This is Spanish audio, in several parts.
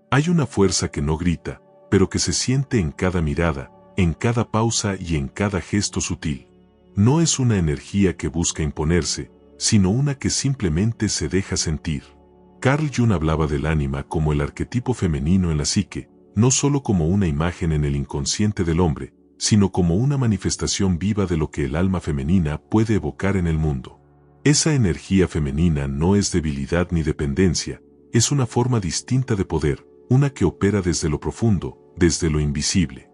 Hay una fuerza que no grita, pero que se siente en cada mirada, en cada pausa y en cada gesto sutil. No es una energía que busca imponerse, sino una que simplemente se deja sentir. Carl Jung hablaba del ánima como el arquetipo femenino en la psique, no solo como una imagen en el inconsciente del hombre, sino como una manifestación viva de lo que el alma femenina puede evocar en el mundo. Esa energía femenina no es debilidad ni dependencia, es una forma distinta de poder, una que opera desde lo profundo, desde lo invisible.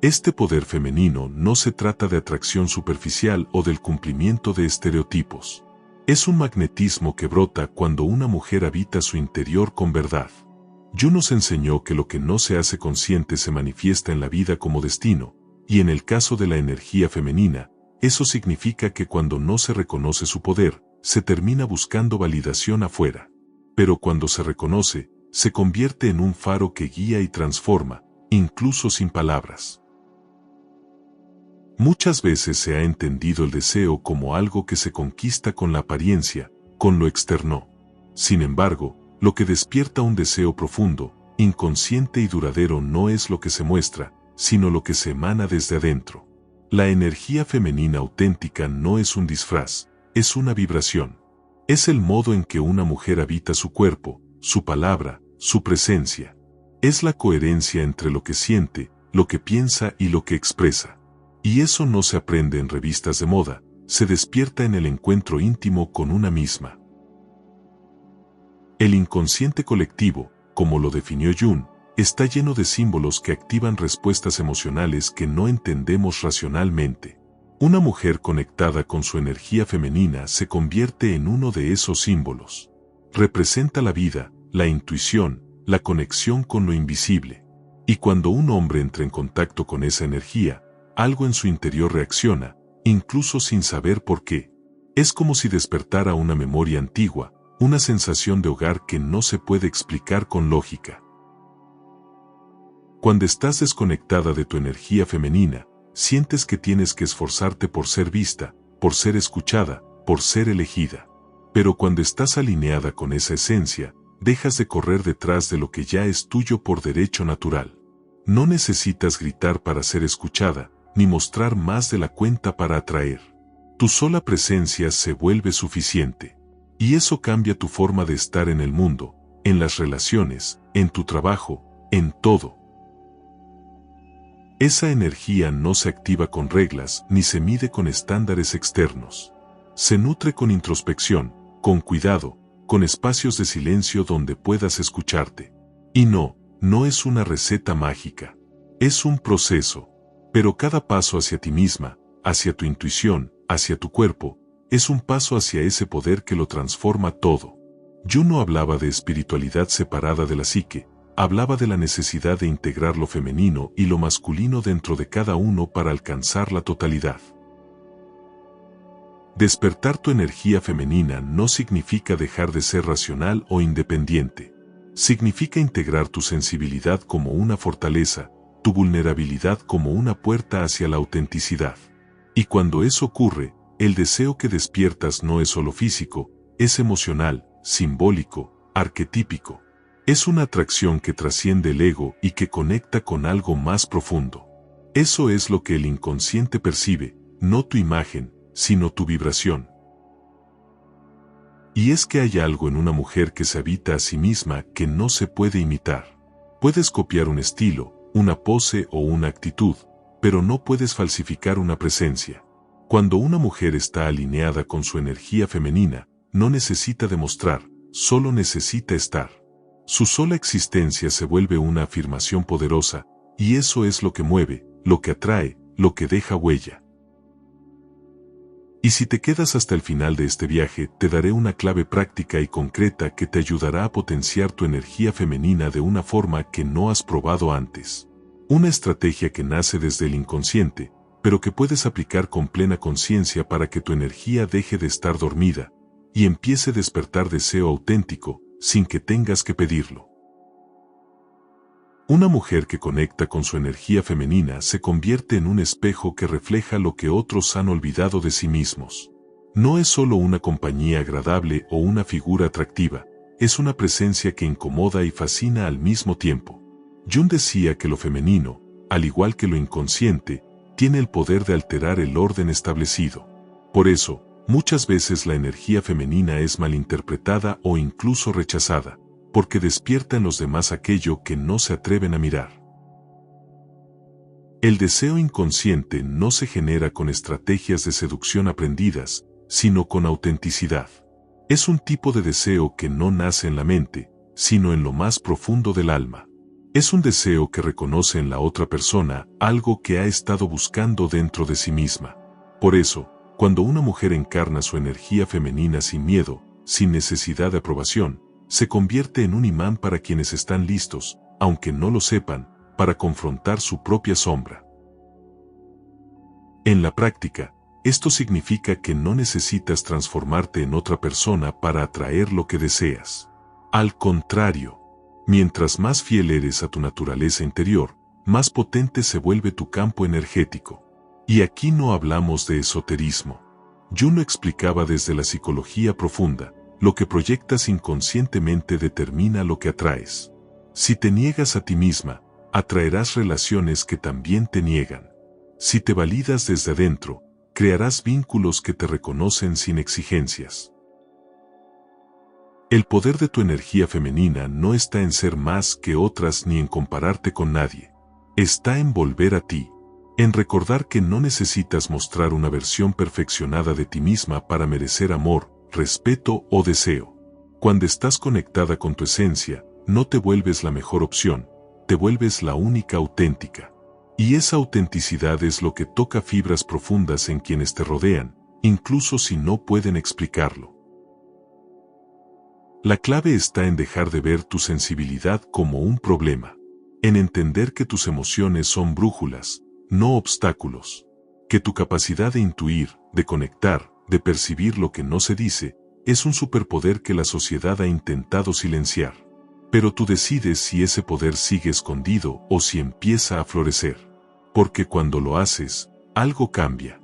Este poder femenino no se trata de atracción superficial o del cumplimiento de estereotipos. Es un magnetismo que brota cuando una mujer habita su interior con verdad. Jung nos enseñó que lo que no se hace consciente se manifiesta en la vida como destino, y en el caso de la energía femenina, eso significa que cuando no se reconoce su poder, se termina buscando validación afuera. Pero cuando se reconoce, se convierte en un faro que guía y transforma, incluso sin palabras. Muchas veces se ha entendido el deseo como algo que se conquista con la apariencia, con lo externo. Sin embargo, lo que despierta un deseo profundo, inconsciente y duradero no es lo que se muestra, sino lo que se emana desde adentro. La energía femenina auténtica no es un disfraz, es una vibración. Es el modo en que una mujer habita su cuerpo, su palabra, su presencia. Es la coherencia entre lo que siente, lo que piensa y lo que expresa. Y eso no se aprende en revistas de moda, se despierta en el encuentro íntimo con una misma. El inconsciente colectivo, como lo definió Jung, está lleno de símbolos que activan respuestas emocionales que no entendemos racionalmente. Una mujer conectada con su energía femenina se convierte en uno de esos símbolos. Representa la vida, la intuición, la conexión con lo invisible. Y cuando un hombre entra en contacto con esa energía, algo en su interior reacciona, incluso sin saber por qué. Es como si despertara una memoria antigua, una sensación de hogar que no se puede explicar con lógica. Cuando estás desconectada de tu energía femenina, sientes que tienes que esforzarte por ser vista, por ser escuchada, por ser elegida. Pero cuando estás alineada con esa esencia, dejas de correr detrás de lo que ya es tuyo por derecho natural. No necesitas gritar para ser escuchada, ni mostrar más de la cuenta para atraer. Tu sola presencia se vuelve suficiente. Y eso cambia tu forma de estar en el mundo, en las relaciones, en tu trabajo, en todo. Esa energía no se activa con reglas ni se mide con estándares externos. Se nutre con introspección, con cuidado, con espacios de silencio donde puedas escucharte. Y no es una receta mágica. Es un proceso. Pero cada paso hacia ti misma, hacia tu intuición, hacia tu cuerpo, es un paso hacia ese poder que lo transforma todo. Jung no hablaba de espiritualidad separada de la psique, hablaba de la necesidad de integrar lo femenino y lo masculino dentro de cada uno para alcanzar la totalidad. Despertar tu energía femenina no significa dejar de ser racional o independiente. Significa integrar tu sensibilidad como una fortaleza, tu vulnerabilidad como una puerta hacia la autenticidad. Y cuando eso ocurre, el deseo que despiertas no es solo físico, es emocional, simbólico, arquetípico. Es una atracción que trasciende el ego y que conecta con algo más profundo. Eso es lo que el inconsciente percibe, no tu imagen, sino tu vibración. Y es que hay algo en una mujer que se habita a sí misma que no se puede imitar. Puedes copiar un estilo, una pose o una actitud, pero no puedes falsificar una presencia. Cuando una mujer está alineada con su energía femenina, no necesita demostrar, solo necesita estar. Su sola existencia se vuelve una afirmación poderosa, y eso es lo que mueve, lo que atrae, lo que deja huella. Y si te quedas hasta el final de este viaje, te daré una clave práctica y concreta que te ayudará a potenciar tu energía femenina de una forma que no has probado antes. Una estrategia que nace desde el inconsciente, pero que puedes aplicar con plena conciencia para que tu energía deje de estar dormida y empiece a despertar deseo auténtico, sin que tengas que pedirlo. Una mujer que conecta con su energía femenina se convierte en un espejo que refleja lo que otros han olvidado de sí mismos. No es solo una compañía agradable o una figura atractiva, es una presencia que incomoda y fascina al mismo tiempo. Jung decía que lo femenino, al igual que lo inconsciente, tiene el poder de alterar el orden establecido. Por eso, muchas veces la energía femenina es malinterpretada o incluso rechazada, porque despierta en los demás aquello que no se atreven a mirar. El deseo inconsciente no se genera con estrategias de seducción aprendidas, sino con autenticidad. Es un tipo de deseo que no nace en la mente, sino en lo más profundo del alma. Es un deseo que reconoce en la otra persona algo que ha estado buscando dentro de sí misma. Por eso, cuando una mujer encarna su energía femenina sin miedo, sin necesidad de aprobación, se convierte en un imán para quienes están listos, aunque no lo sepan, para confrontar su propia sombra. En la práctica, esto significa que no necesitas transformarte en otra persona para atraer lo que deseas. Al contrario, mientras más fiel eres a tu naturaleza interior, más potente se vuelve tu campo energético. Y aquí no hablamos de esoterismo. Jung lo explicaba desde la psicología profunda. Lo que proyectas inconscientemente determina lo que atraes. Si te niegas a ti misma, atraerás relaciones que también te niegan. Si te validas desde adentro, crearás vínculos que te reconocen sin exigencias. El poder de tu energía femenina no está en ser más que otras ni en compararte con nadie. Está en volver a ti, en recordar que no necesitas mostrar una versión perfeccionada de ti misma para merecer amor, respeto o deseo. Cuando estás conectada con tu esencia, no te vuelves la mejor opción, te vuelves la única auténtica. Y esa autenticidad es lo que toca fibras profundas en quienes te rodean, incluso si no pueden explicarlo. La clave está en dejar de ver tu sensibilidad como un problema, en entender que tus emociones son brújulas, no obstáculos, que tu capacidad de intuir, de conectar, de percibir lo que no se dice, es un superpoder que la sociedad ha intentado silenciar. Pero tú decides si ese poder sigue escondido o si empieza a florecer. Porque cuando lo haces, algo cambia.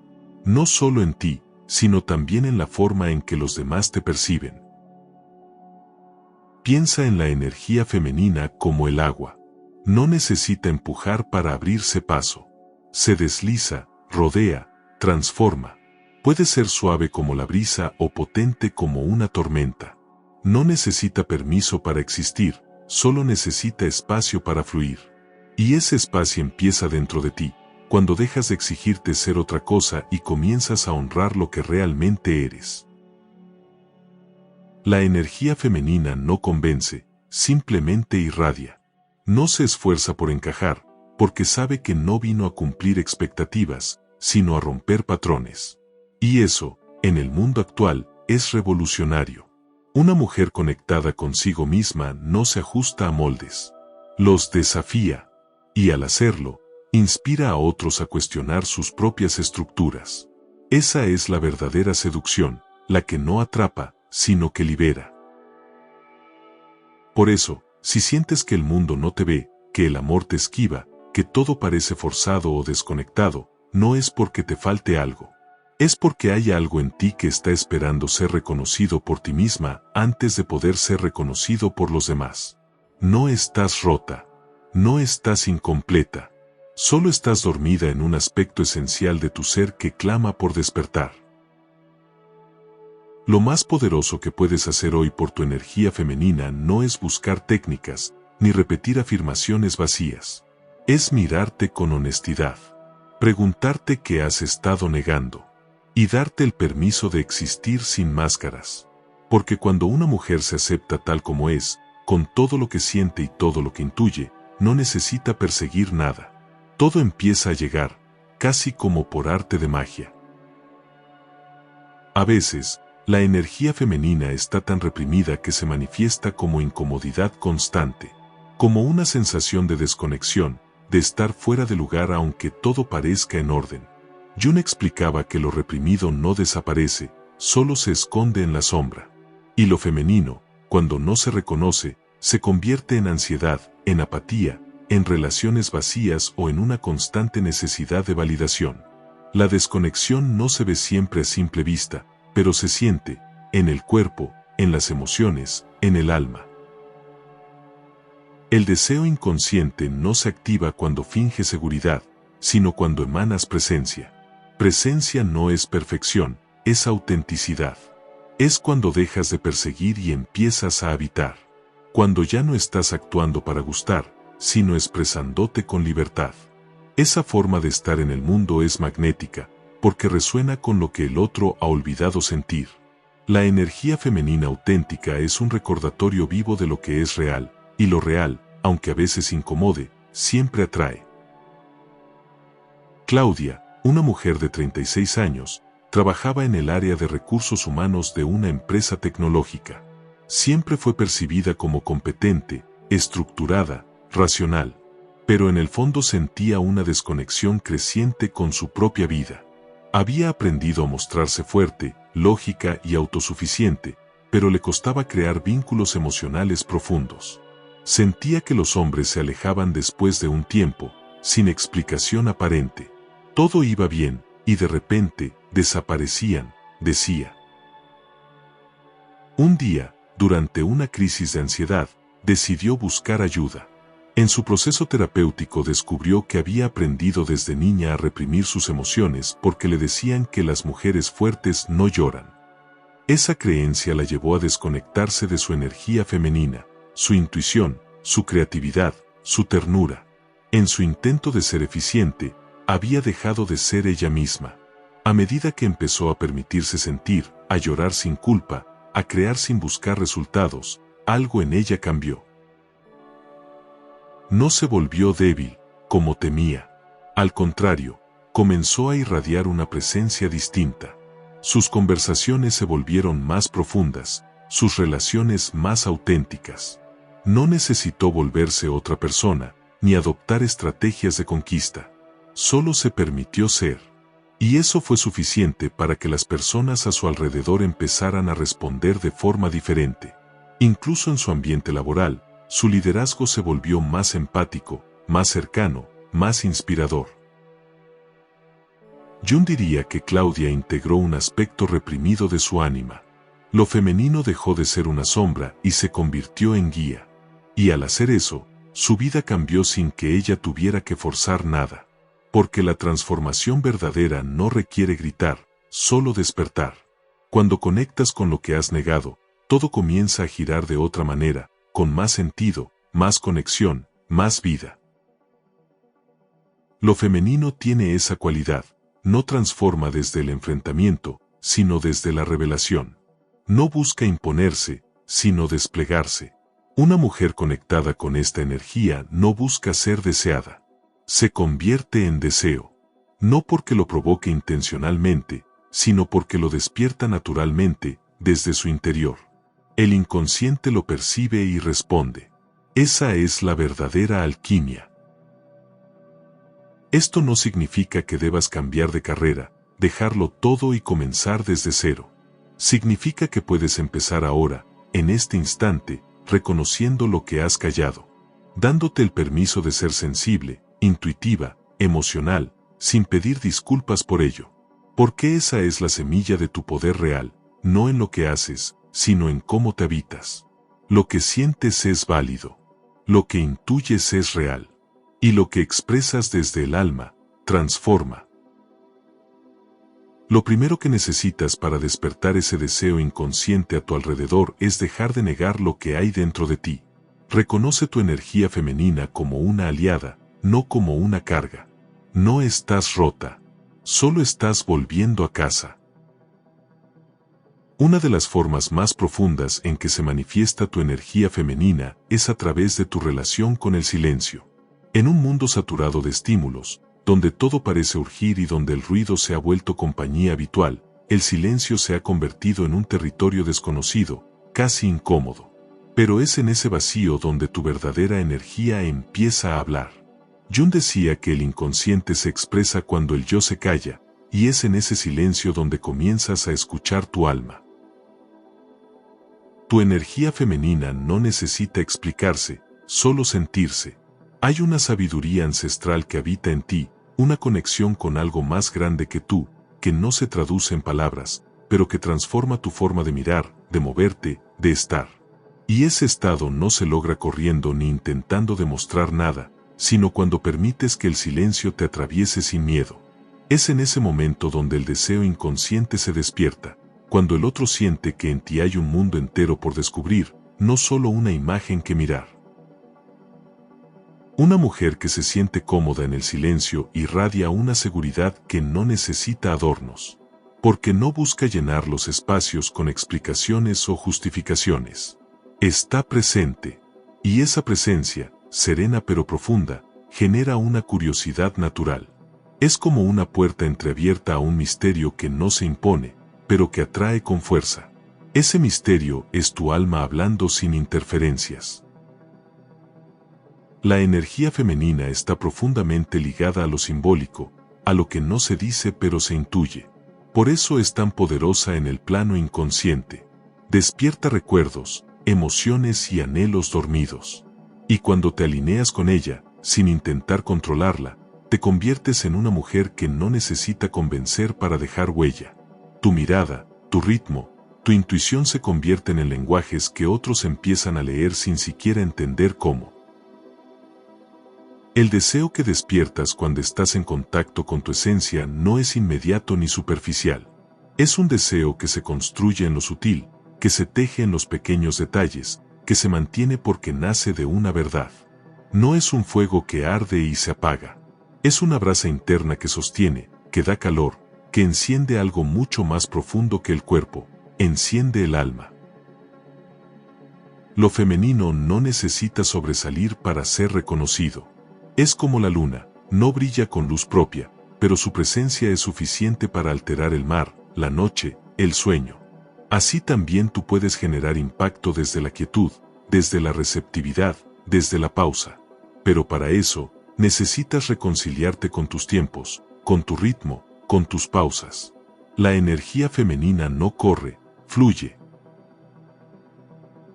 No solo en ti, sino también en la forma en que los demás te perciben. Piensa en la energía femenina como el agua. No necesita empujar para abrirse paso. Se desliza, rodea, transforma. Puede ser suave como la brisa o potente como una tormenta. No necesita permiso para existir, solo necesita espacio para fluir. Y ese espacio empieza dentro de ti, cuando dejas de exigirte ser otra cosa y comienzas a honrar lo que realmente eres. La energía femenina no convence, simplemente irradia. No se esfuerza por encajar, porque sabe que no vino a cumplir expectativas, sino a romper patrones. Y eso, en el mundo actual, es revolucionario. Una mujer conectada consigo misma no se ajusta a moldes. Los desafía. Y al hacerlo, inspira a otros a cuestionar sus propias estructuras. Esa es la verdadera seducción, la que no atrapa, sino que libera. Por eso, si sientes que el mundo no te ve, que el amor te esquiva, que todo parece forzado o desconectado, no es porque te falte algo. Es porque hay algo en ti que está esperando ser reconocido por ti misma antes de poder ser reconocido por los demás. No estás rota. No estás incompleta. Solo estás dormida en un aspecto esencial de tu ser que clama por despertar. Lo más poderoso que puedes hacer hoy por tu energía femenina no es buscar técnicas, ni repetir afirmaciones vacías. Es mirarte con honestidad. Preguntarte qué has estado negando. Y darte el permiso de existir sin máscaras. Porque cuando una mujer se acepta tal como es, con todo lo que siente y todo lo que intuye, no necesita perseguir nada. Todo empieza a llegar, casi como por arte de magia. A veces, la energía femenina está tan reprimida que se manifiesta como incomodidad constante, como una sensación de desconexión, de estar fuera de lugar aunque todo parezca en orden. Jung explicaba que lo reprimido no desaparece, solo se esconde en la sombra. Y lo femenino, cuando no se reconoce, se convierte en ansiedad, en apatía, en relaciones vacías o en una constante necesidad de validación. La desconexión no se ve siempre a simple vista, pero se siente, en el cuerpo, en las emociones, en el alma. El deseo inconsciente no se activa cuando finge seguridad, sino cuando emanas presencia. Presencia no es perfección, es autenticidad. Es cuando dejas de perseguir y empiezas a habitar. Cuando ya no estás actuando para gustar, sino expresándote con libertad. Esa forma de estar en el mundo es magnética, porque resuena con lo que el otro ha olvidado sentir. La energía femenina auténtica es un recordatorio vivo de lo que es real, y lo real, aunque a veces incomode, siempre atrae. Claudia, una mujer de 36 años, trabajaba en el área de recursos humanos de una empresa tecnológica. Siempre fue percibida como competente, estructurada, racional, pero en el fondo sentía una desconexión creciente con su propia vida. Había aprendido a mostrarse fuerte, lógica y autosuficiente, pero le costaba crear vínculos emocionales profundos. Sentía que los hombres se alejaban después de un tiempo, sin explicación aparente. Todo iba bien, y de repente, desaparecían, decía. Un día, durante una crisis de ansiedad, decidió buscar ayuda. En su proceso terapéutico descubrió que había aprendido desde niña a reprimir sus emociones porque le decían que las mujeres fuertes no lloran. Esa creencia la llevó a desconectarse de su energía femenina, su intuición, su creatividad, su ternura. En su intento de ser eficiente, había dejado de ser ella misma. A medida que empezó a permitirse sentir, a llorar sin culpa, a crear sin buscar resultados, algo en ella cambió. No se volvió débil, como temía. Al contrario, comenzó a irradiar una presencia distinta. Sus conversaciones se volvieron más profundas, sus relaciones más auténticas. No necesitó volverse otra persona, ni adoptar estrategias de conquista. Solo se permitió ser. Y eso fue suficiente para que las personas a su alrededor empezaran a responder de forma diferente. Incluso en su ambiente laboral, su liderazgo se volvió más empático, más cercano, más inspirador. Jung diría que Claudia integró un aspecto reprimido de su ánima. Lo femenino dejó de ser una sombra y se convirtió en guía. Y al hacer eso, su vida cambió sin que ella tuviera que forzar nada. Porque la transformación verdadera no requiere gritar, solo despertar. Cuando conectas con lo que has negado, todo comienza a girar de otra manera, con más sentido, más conexión, más vida. Lo femenino tiene esa cualidad, no transforma desde el enfrentamiento, sino desde la revelación. No busca imponerse, sino desplegarse. Una mujer conectada con esta energía no busca ser deseada. Se convierte en deseo. No porque lo provoque intencionalmente, sino porque lo despierta naturalmente, desde su interior. El inconsciente lo percibe y responde. Esa es la verdadera alquimia. Esto no significa que debas cambiar de carrera, dejarlo todo y comenzar desde cero. Significa que puedes empezar ahora, en este instante, reconociendo lo que has callado, dándote el permiso de ser sensible, intuitiva, emocional, sin pedir disculpas por ello. Porque esa es la semilla de tu poder real, no en lo que haces, sino en cómo te habitas. Lo que sientes es válido. Lo que intuyes es real. Y lo que expresas desde el alma, transforma. Lo primero que necesitas para despertar ese deseo inconsciente a tu alrededor es dejar de negar lo que hay dentro de ti. Reconoce tu energía femenina como una aliada, no como una carga. No estás rota. Solo estás volviendo a casa. Una de las formas más profundas en que se manifiesta tu energía femenina es a través de tu relación con el silencio. En un mundo saturado de estímulos, donde todo parece urgir y donde el ruido se ha vuelto compañía habitual, el silencio se ha convertido en un territorio desconocido, casi incómodo. Pero es en ese vacío donde tu verdadera energía empieza a hablar. Jung decía que el inconsciente se expresa cuando el yo se calla, y es en ese silencio donde comienzas a escuchar tu alma. Tu energía femenina no necesita explicarse, solo sentirse. Hay una sabiduría ancestral que habita en ti, una conexión con algo más grande que tú, que no se traduce en palabras, pero que transforma tu forma de mirar, de moverte, de estar. Y ese estado no se logra corriendo ni intentando demostrar nada, sino cuando permites que el silencio te atraviese sin miedo. Es en ese momento donde el deseo inconsciente se despierta, cuando el otro siente que en ti hay un mundo entero por descubrir, no solo una imagen que mirar. Una mujer que se siente cómoda en el silencio irradia una seguridad que no necesita adornos, porque no busca llenar los espacios con explicaciones o justificaciones. Está presente, y esa presencia, serena pero profunda, genera una curiosidad natural. Es como una puerta entreabierta a un misterio que no se impone, pero que atrae con fuerza. Ese misterio es tu alma hablando sin interferencias. La energía femenina está profundamente ligada a lo simbólico, a lo que no se dice pero se intuye. Por eso es tan poderosa en el plano inconsciente. Despierta recuerdos, emociones y anhelos dormidos. Y cuando te alineas con ella, sin intentar controlarla, te conviertes en una mujer que no necesita convencer para dejar huella. Tu mirada, tu ritmo, tu intuición se convierten en lenguajes que otros empiezan a leer sin siquiera entender cómo. El deseo que despiertas cuando estás en contacto con tu esencia no es inmediato ni superficial. Es un deseo que se construye en lo sutil, que se teje en los pequeños detalles, que se mantiene porque nace de una verdad. No es un fuego que arde y se apaga. Es una brasa interna que sostiene, que da calor, que enciende algo mucho más profundo que el cuerpo, enciende el alma. Lo femenino no necesita sobresalir para ser reconocido. Es como la luna, no brilla con luz propia, pero su presencia es suficiente para alterar el mar, la noche, el sueño. Así también tú puedes generar impacto desde la quietud, desde la receptividad, desde la pausa. Pero para eso, necesitas reconciliarte con tus tiempos, con tu ritmo, con tus pausas. La energía femenina no corre, fluye.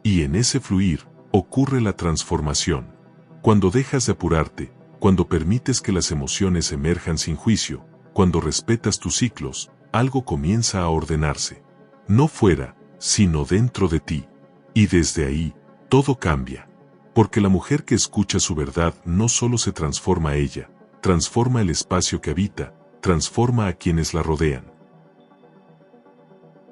Y en ese fluir, ocurre la transformación. Cuando dejas de apurarte, cuando permites que las emociones emerjan sin juicio, cuando respetas tus ciclos, algo comienza a ordenarse. No fuera, sino dentro de ti. Y desde ahí, todo cambia. Porque la mujer que escucha su verdad no solo se transforma a ella, transforma el espacio que habita, transforma a quienes la rodean.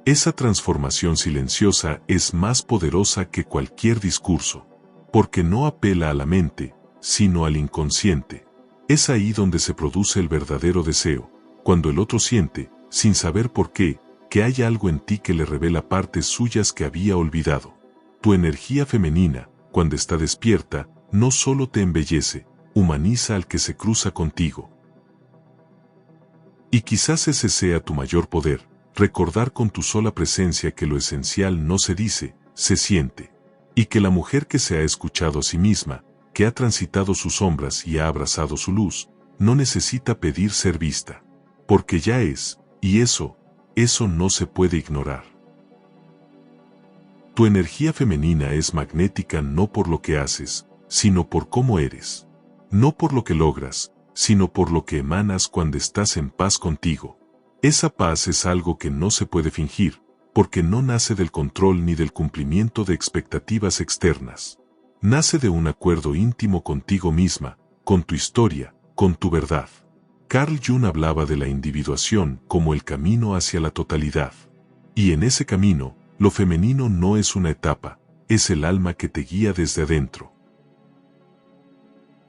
Esa transformación silenciosa es más poderosa que cualquier discurso, porque no apela a la mente, sino al inconsciente. Es ahí donde se produce el verdadero deseo, cuando el otro siente, sin saber por qué, que hay algo en ti que le revela partes suyas que había olvidado. Tu energía femenina, cuando está despierta, no solo te embellece, humaniza al que se cruza contigo. Y quizás ese sea tu mayor poder, recordar con tu sola presencia que lo esencial no se dice, se siente. Y que la mujer que se ha escuchado a sí misma, que ha transitado sus sombras y ha abrazado su luz, no necesita pedir ser vista. Porque ya es, y eso no se puede ignorar. Tu energía femenina es magnética no por lo que haces, sino por cómo eres. No por lo que logras, sino por lo que emanas cuando estás en paz contigo. Esa paz es algo que no se puede fingir, porque no nace del control ni del cumplimiento de expectativas externas. Nace de un acuerdo íntimo contigo misma, con tu historia, con tu verdad. Carl Jung hablaba de la individuación como el camino hacia la totalidad. Y en ese camino, lo femenino no es una etapa, es el alma que te guía desde adentro.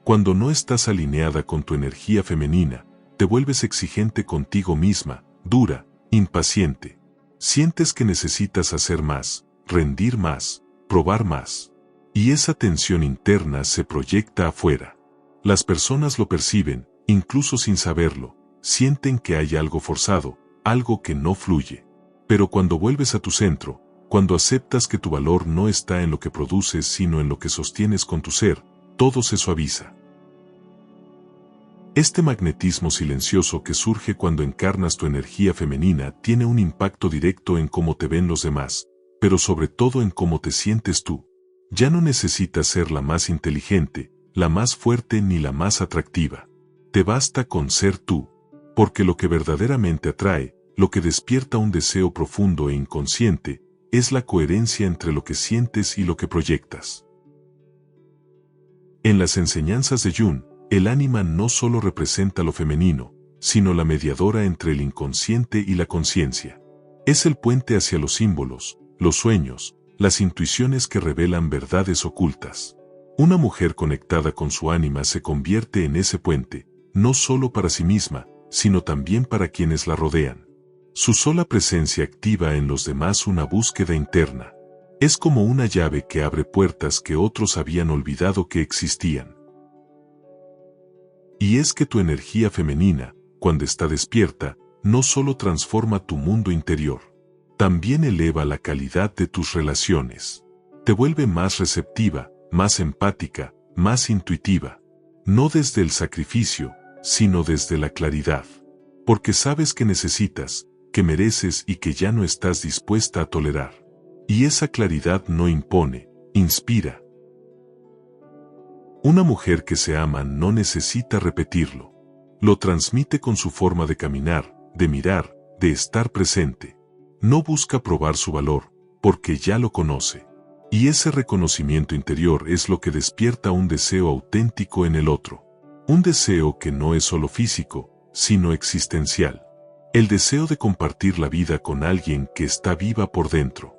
Cuando no estás alineada con tu energía femenina, te vuelves exigente contigo misma, dura, impaciente. Sientes que necesitas hacer más, rendir más, probar más. Y esa tensión interna se proyecta afuera. Las personas lo perciben, incluso sin saberlo, sienten que hay algo forzado, algo que no fluye. Pero cuando vuelves a tu centro, cuando aceptas que tu valor no está en lo que produces sino en lo que sostienes con tu ser, todo se suaviza. Este magnetismo silencioso que surge cuando encarnas tu energía femenina tiene un impacto directo en cómo te ven los demás, pero sobre todo en cómo te sientes tú. Ya no necesitas ser la más inteligente, la más fuerte ni la más atractiva. Te basta con ser tú, porque lo que verdaderamente atrae, lo que despierta un deseo profundo e inconsciente, es la coherencia entre lo que sientes y lo que proyectas. En las enseñanzas de Jung, el ánima no solo representa lo femenino, sino la mediadora entre el inconsciente y la conciencia. Es el puente hacia los símbolos, los sueños, las intuiciones que revelan verdades ocultas. Una mujer conectada con su ánima se convierte en ese puente, no solo para sí misma, sino también para quienes la rodean. Su sola presencia activa en los demás una búsqueda interna. Es como una llave que abre puertas que otros habían olvidado que existían. Y es que tu energía femenina, cuando está despierta, no solo transforma tu mundo interior, también eleva la calidad de tus relaciones. Te vuelve más receptiva, más empática, más intuitiva. No desde el sacrificio, sino desde la claridad. Porque sabes que necesitas, que mereces y que ya no estás dispuesta a tolerar. Y esa claridad no impone, inspira. Una mujer que se ama no necesita repetirlo. Lo transmite con su forma de caminar, de mirar, de estar presente. No busca probar su valor, porque ya lo conoce. Y ese reconocimiento interior es lo que despierta un deseo auténtico en el otro. Un deseo que no es solo físico, sino existencial. El deseo de compartir la vida con alguien que está viva por dentro.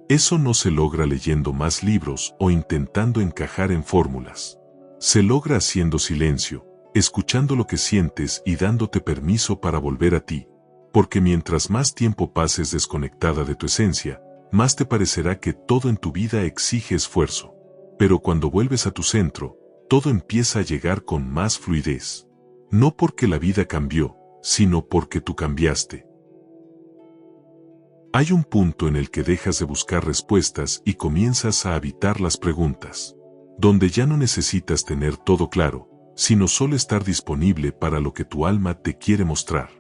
Eso no se logra leyendo más libros o intentando encajar en fórmulas. Se logra haciendo silencio, escuchando lo que sientes y dándote permiso para volver a ti. Porque mientras más tiempo pases desconectada de tu esencia, más te parecerá que todo en tu vida exige esfuerzo. Pero cuando vuelves a tu centro, todo empieza a llegar con más fluidez. No porque la vida cambió, sino porque tú cambiaste. Hay un punto en el que dejas de buscar respuestas y comienzas a habitar las preguntas. Donde ya no necesitas tener todo claro, sino solo estar disponible para lo que tu alma te quiere mostrar.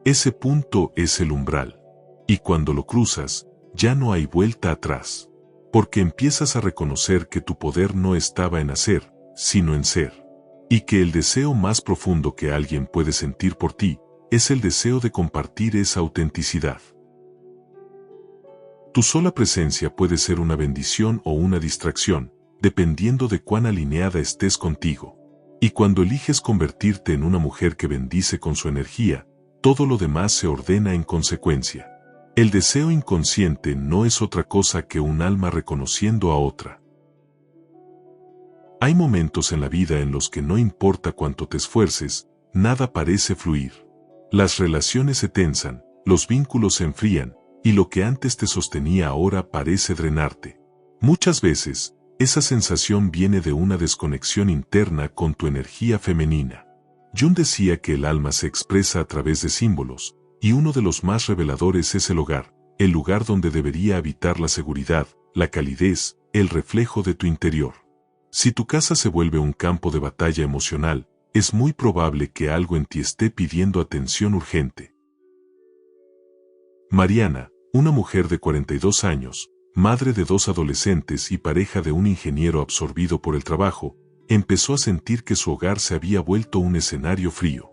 Ese punto es el umbral. Y cuando lo cruzas, ya no hay vuelta atrás. Porque empiezas a reconocer que tu poder no estaba en hacer, sino en ser. Y que el deseo más profundo que alguien puede sentir por ti, es el deseo de compartir esa autenticidad. Tu sola presencia puede ser una bendición o una distracción, dependiendo de cuán alineada estés contigo. Y cuando eliges convertirte en una mujer que bendice con su energía, todo lo demás se ordena en consecuencia. El deseo inconsciente no es otra cosa que un alma reconociendo a otra. Hay momentos en la vida en los que no importa cuánto te esfuerces, nada parece fluir. Las relaciones se tensan, los vínculos se enfrían, y lo que antes te sostenía ahora parece drenarte. Muchas veces, esa sensación viene de una desconexión interna con tu energía femenina. Jung decía que el alma se expresa a través de símbolos, y uno de los más reveladores es el hogar, el lugar donde debería habitar la seguridad, la calidez, el reflejo de tu interior. Si tu casa se vuelve un campo de batalla emocional, es muy probable que algo en ti esté pidiendo atención urgente. Mariana, una mujer de 42 años, madre de 2 adolescentes y pareja de un ingeniero absorbido por el trabajo, empezó a sentir que su hogar se había vuelto un escenario frío.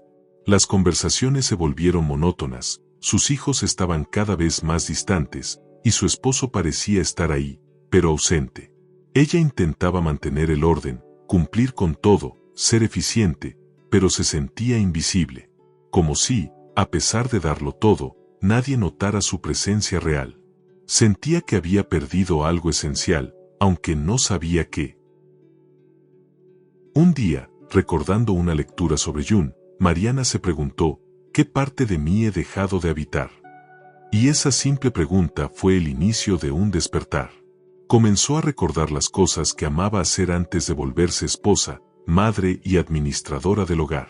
Las conversaciones se volvieron monótonas, sus hijos estaban cada vez más distantes, y su esposo parecía estar ahí, pero ausente. Ella intentaba mantener el orden, cumplir con todo, ser eficiente, pero se sentía invisible. Como si, a pesar de darlo todo, nadie notara su presencia real. Sentía que había perdido algo esencial, aunque no sabía qué. Un día, recordando una lectura sobre Jung, Mariana se preguntó, ¿qué parte de mí he dejado de habitar? Y esa simple pregunta fue el inicio de un despertar. Comenzó a recordar las cosas que amaba hacer antes de volverse esposa, madre y administradora del hogar.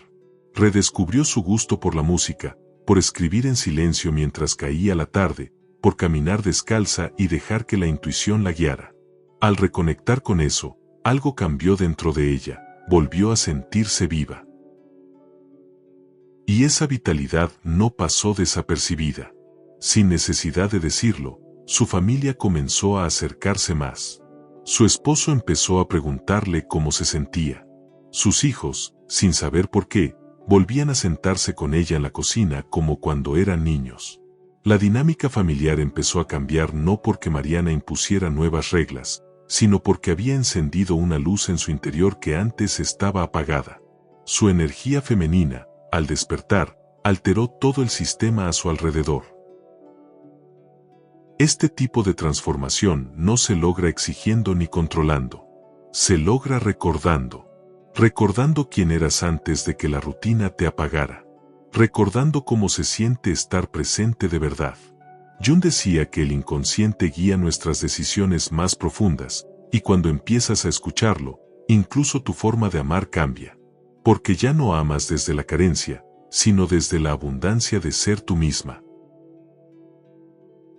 Redescubrió su gusto por la música, por escribir en silencio mientras caía la tarde, por caminar descalza y dejar que la intuición la guiara. Al reconectar con eso, algo cambió dentro de ella, volvió a sentirse viva. Y esa vitalidad no pasó desapercibida. Sin necesidad de decirlo, su familia comenzó a acercarse más. Su esposo empezó a preguntarle cómo se sentía. Sus hijos, sin saber por qué, volvían a sentarse con ella en la cocina como cuando eran niños. La dinámica familiar empezó a cambiar no porque Mariana impusiera nuevas reglas, sino porque había encendido una luz en su interior que antes estaba apagada. Su energía femenina, al despertar, alteró todo el sistema a su alrededor. Este tipo de transformación no se logra exigiendo ni controlando. Se logra recordando. Recordando quién eras antes de que la rutina te apagara. Recordando cómo se siente estar presente de verdad. Jung decía que el inconsciente guía nuestras decisiones más profundas, y cuando empiezas a escucharlo, incluso tu forma de amar cambia. Porque ya no amas desde la carencia, sino desde la abundancia de ser tú misma.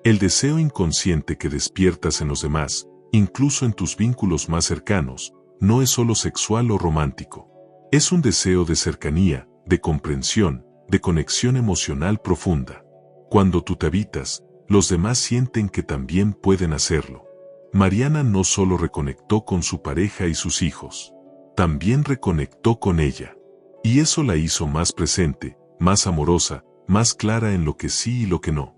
El deseo inconsciente que despiertas en los demás, incluso en tus vínculos más cercanos, no es solo sexual o romántico. Es un deseo de cercanía, de comprensión, de conexión emocional profunda. Cuando tú te habitas, los demás sienten que también pueden hacerlo. Mariana no solo reconectó con su pareja y sus hijos, también reconectó con ella. Y eso la hizo más presente, más amorosa, más clara en lo que sí y lo que no.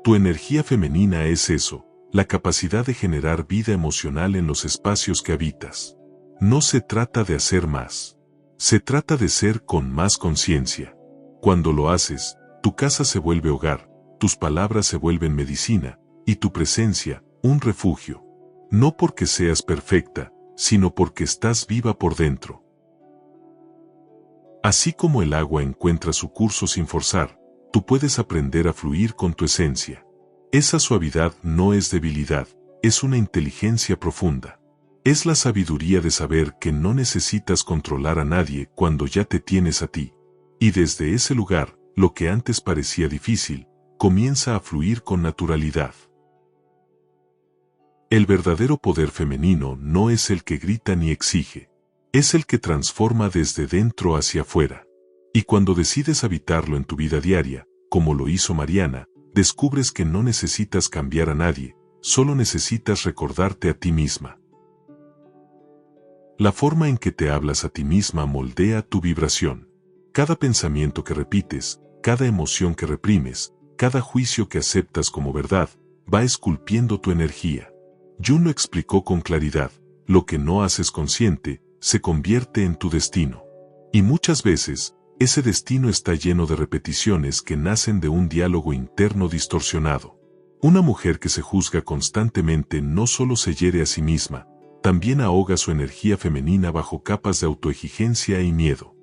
Tu energía femenina es eso, la capacidad de generar vida emocional en los espacios que habitas. No se trata de hacer más. Se trata de ser con más conciencia. Cuando lo haces, tu casa se vuelve hogar, tus palabras se vuelven medicina, y tu presencia, un refugio. No porque seas perfecta, sino porque estás viva por dentro. Así como el agua encuentra su curso sin forzar, tú puedes aprender a fluir con tu esencia. Esa suavidad no es debilidad, es una inteligencia profunda. Es la sabiduría de saber que no necesitas controlar a nadie cuando ya te tienes a ti. Y desde ese lugar, lo que antes parecía difícil, comienza a fluir con naturalidad. El verdadero poder femenino no es el que grita ni exige. Es el que transforma desde dentro hacia afuera. Y cuando decides habitarlo en tu vida diaria, como lo hizo Mariana, descubres que no necesitas cambiar a nadie, solo necesitas recordarte a ti misma. La forma en que te hablas a ti misma moldea tu vibración. Cada pensamiento que repites, cada emoción que reprimes, cada juicio que aceptas como verdad, va esculpiendo tu energía. Jung lo explicó con claridad: lo que no haces consciente, se convierte en tu destino. Y muchas veces, ese destino está lleno de repeticiones que nacen de un diálogo interno distorsionado. Una mujer que se juzga constantemente no solo se hiere a sí misma, también ahoga su energía femenina bajo capas de autoexigencia y miedo.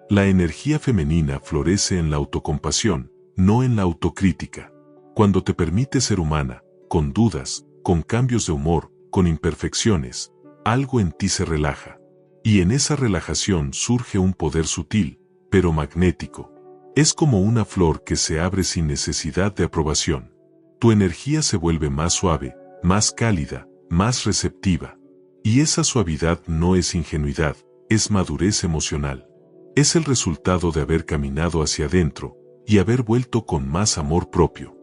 La energía femenina florece en la autocompasión, no en la autocrítica. Cuando te permites ser humana, con dudas, con cambios de humor, con imperfecciones, algo en ti se relaja. Y en esa relajación surge un poder sutil, pero magnético. Es como una flor que se abre sin necesidad de aprobación. Tu energía se vuelve más suave, más cálida, más receptiva. Y esa suavidad no es ingenuidad, es madurez emocional. Es el resultado de haber caminado hacia adentro y haber vuelto con más amor propio.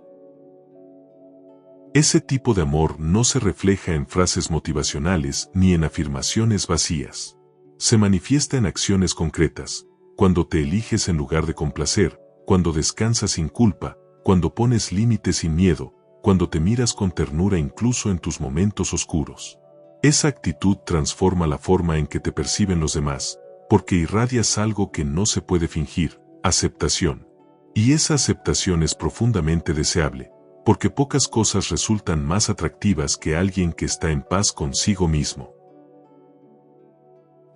Ese tipo de amor no se refleja en frases motivacionales ni en afirmaciones vacías. Se manifiesta en acciones concretas, cuando te eliges en lugar de complacer, cuando descansas sin culpa, cuando pones límites sin miedo, cuando te miras con ternura incluso en tus momentos oscuros. Esa actitud transforma la forma en que te perciben los demás, porque irradias algo que no se puede fingir: aceptación. Y esa aceptación es profundamente deseable, porque pocas cosas resultan más atractivas que alguien que está en paz consigo mismo.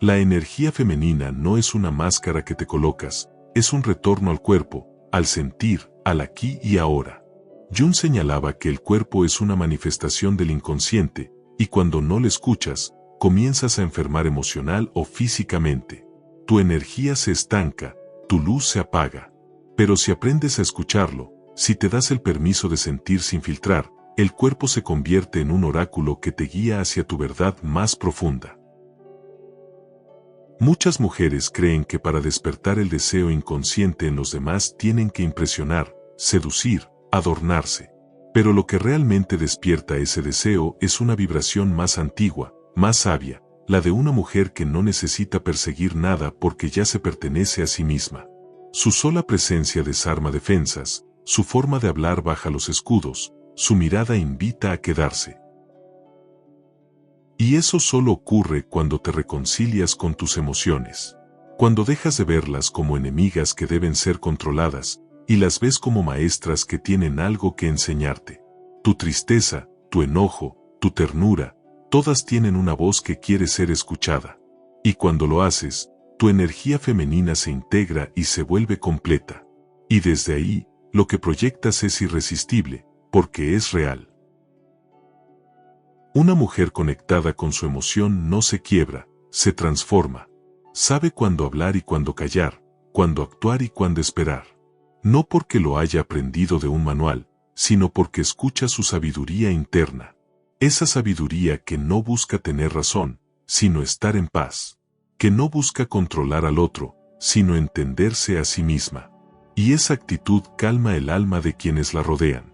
La energía femenina no es una máscara que te colocas, es un retorno al cuerpo, al sentir, al aquí y ahora. Jung señalaba que el cuerpo es una manifestación del inconsciente, y cuando no lo escuchas, comienzas a enfermar emocional o físicamente. Tu energía se estanca, tu luz se apaga. Pero si aprendes a escucharlo, si te das el permiso de sentir sin filtrar, el cuerpo se convierte en un oráculo que te guía hacia tu verdad más profunda. Muchas mujeres creen que para despertar el deseo inconsciente en los demás tienen que impresionar, seducir, adornarse. Pero lo que realmente despierta ese deseo es una vibración más antigua, más sabia, la de una mujer que no necesita perseguir nada porque ya se pertenece a sí misma. Su sola presencia desarma defensas, su forma de hablar baja los escudos, su mirada invita a quedarse. Y eso solo ocurre cuando te reconcilias con tus emociones. Cuando dejas de verlas como enemigas que deben ser controladas, y las ves como maestras que tienen algo que enseñarte. Tu tristeza, tu enojo, tu ternura, todas tienen una voz que quiere ser escuchada. Y cuando lo haces, tu energía femenina se integra y se vuelve completa. Y desde ahí, lo que proyectas es irresistible, porque es real. Una mujer conectada con su emoción no se quiebra, se transforma. Sabe cuándo hablar y cuándo callar, cuándo actuar y cuándo esperar. No porque lo haya aprendido de un manual, sino porque escucha su sabiduría interna. Esa sabiduría que no busca tener razón, sino estar en paz. Que no busca controlar al otro, sino entenderse a sí misma. Y esa actitud calma el alma de quienes la rodean.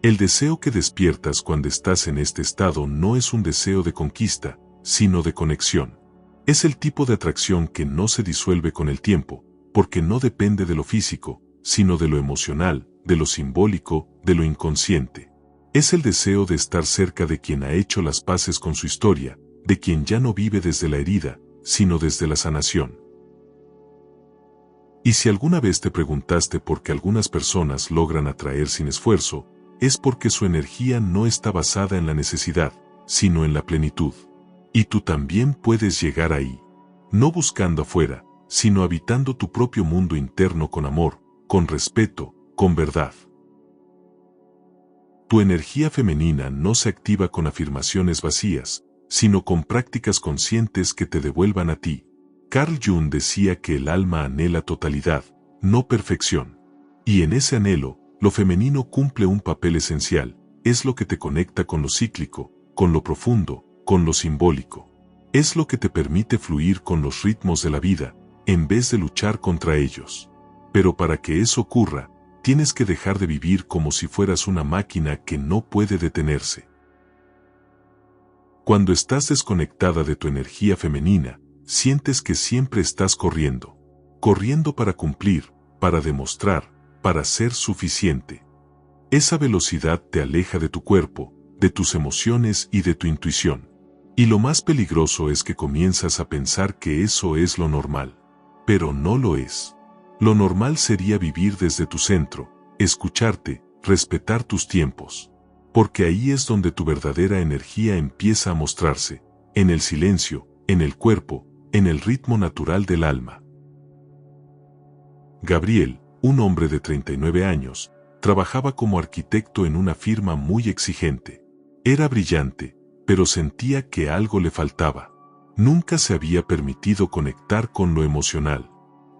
El deseo que despiertas cuando estás en este estado no es un deseo de conquista, sino de conexión. Es el tipo de atracción que no se disuelve con el tiempo, porque no depende de lo físico, sino de lo emocional, de lo simbólico, de lo inconsciente. Es el deseo de estar cerca de quien ha hecho las paces con su historia, de quien ya no vive desde la herida, sino desde la sanación. Y si alguna vez te preguntaste por qué algunas personas logran atraer sin esfuerzo, es porque su energía no está basada en la necesidad, sino en la plenitud. Y tú también puedes llegar ahí, no buscando afuera, sino habitando tu propio mundo interno con amor, con respeto, con verdad. Tu energía femenina no se activa con afirmaciones vacías, sino con prácticas conscientes que te devuelvan a ti. Carl Jung decía que el alma anhela totalidad, no perfección. Y en ese anhelo, lo femenino cumple un papel esencial, es lo que te conecta con lo cíclico, con lo profundo, con lo simbólico. Es lo que te permite fluir con los ritmos de la vida, en vez de luchar contra ellos. Pero para que eso ocurra, tienes que dejar de vivir como si fueras una máquina que no puede detenerse. Cuando estás desconectada de tu energía femenina, sientes que siempre estás corriendo. Corriendo para cumplir, para demostrar, para ser suficiente. Esa velocidad te aleja de tu cuerpo, de tus emociones y de tu intuición. Y lo más peligroso es que comienzas a pensar que eso es lo normal. Pero no lo es. Lo normal sería vivir desde tu centro, escucharte, respetar tus tiempos. Porque ahí es donde tu verdadera energía empieza a mostrarse, en el silencio, en el cuerpo, en el ritmo natural del alma. Gabriel, un hombre de 39 años, trabajaba como arquitecto en una firma muy exigente. Era brillante, pero sentía que algo le faltaba. Nunca se había permitido conectar con lo emocional.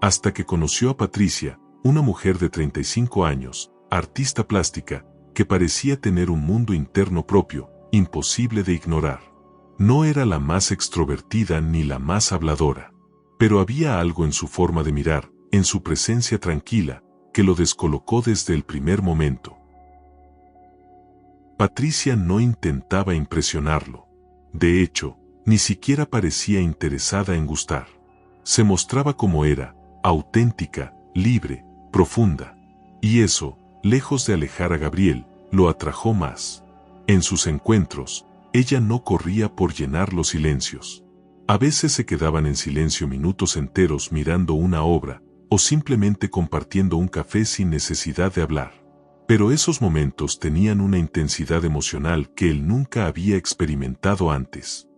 Hasta que conoció a Patricia, una mujer de 35 años, artista plástica, que parecía tener un mundo interno propio, imposible de ignorar. No era la más extrovertida ni la más habladora, pero había algo en su forma de mirar, en su presencia tranquila, que lo descolocó desde el primer momento. Patricia no intentaba impresionarlo. De hecho, ni siquiera parecía interesada en gustar. Se mostraba como era, auténtica, libre, profunda. Y eso, lejos de alejar a Gabriel, lo atrajo más. En sus encuentros, ella no corría por llenar los silencios. A veces se quedaban en silencio minutos enteros mirando una obra, o simplemente compartiendo un café sin necesidad de hablar. Pero esos momentos tenían una intensidad emocional que él nunca había experimentado antes.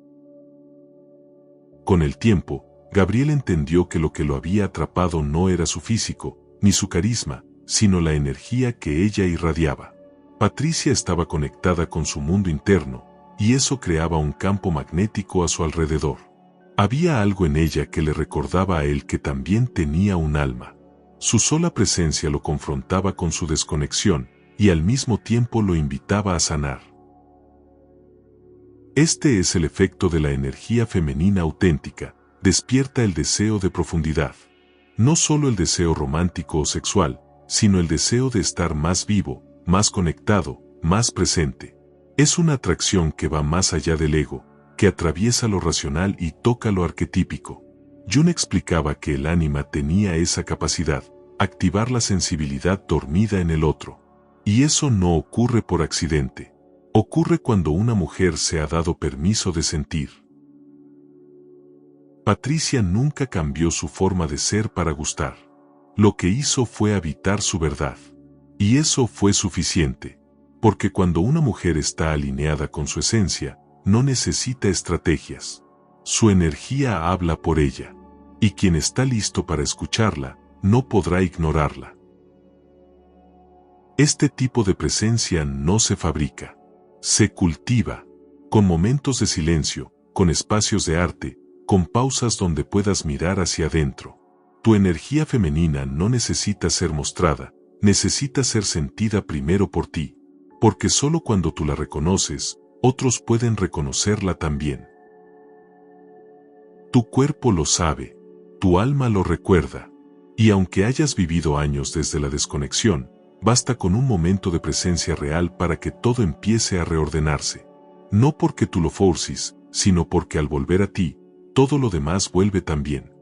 Con el tiempo, Gabriel entendió que lo que lo había atrapado no era su físico, ni su carisma, sino la energía que ella irradiaba. Patricia estaba conectada con su mundo interno, y eso creaba un campo magnético a su alrededor. Había algo en ella que le recordaba a él que también tenía un alma. Su sola presencia lo confrontaba con su desconexión, y al mismo tiempo lo invitaba a sanar. Este es el efecto de la energía femenina auténtica, despierta el deseo de profundidad. No solo el deseo romántico o sexual, sino el deseo de estar más vivo, más conectado, más presente. Es una atracción que va más allá del ego, que atraviesa lo racional y toca lo arquetípico. Jung explicaba que el ánima tenía esa capacidad, activar la sensibilidad dormida en el otro. Y eso no ocurre por accidente. Ocurre cuando una mujer se ha dado permiso de sentir. Patricia nunca cambió su forma de ser para gustar. Lo que hizo fue habitar su verdad. Y eso fue suficiente. Porque cuando una mujer está alineada con su esencia, no necesita estrategias. Su energía habla por ella. Y quien está listo para escucharla, no podrá ignorarla. Este tipo de presencia no se fabrica. Se cultiva. Con momentos de silencio, con espacios de arte, con pausas donde puedas mirar hacia adentro. Tu energía femenina no necesita ser mostrada, necesita ser sentida primero por ti. Porque solo cuando tú la reconoces, otros pueden reconocerla también. Tu cuerpo lo sabe, tu alma lo recuerda. Y aunque hayas vivido años desde la desconexión, basta con un momento de presencia real para que todo empiece a reordenarse. No porque tú lo forces, sino porque al volver a ti, todo lo demás vuelve también.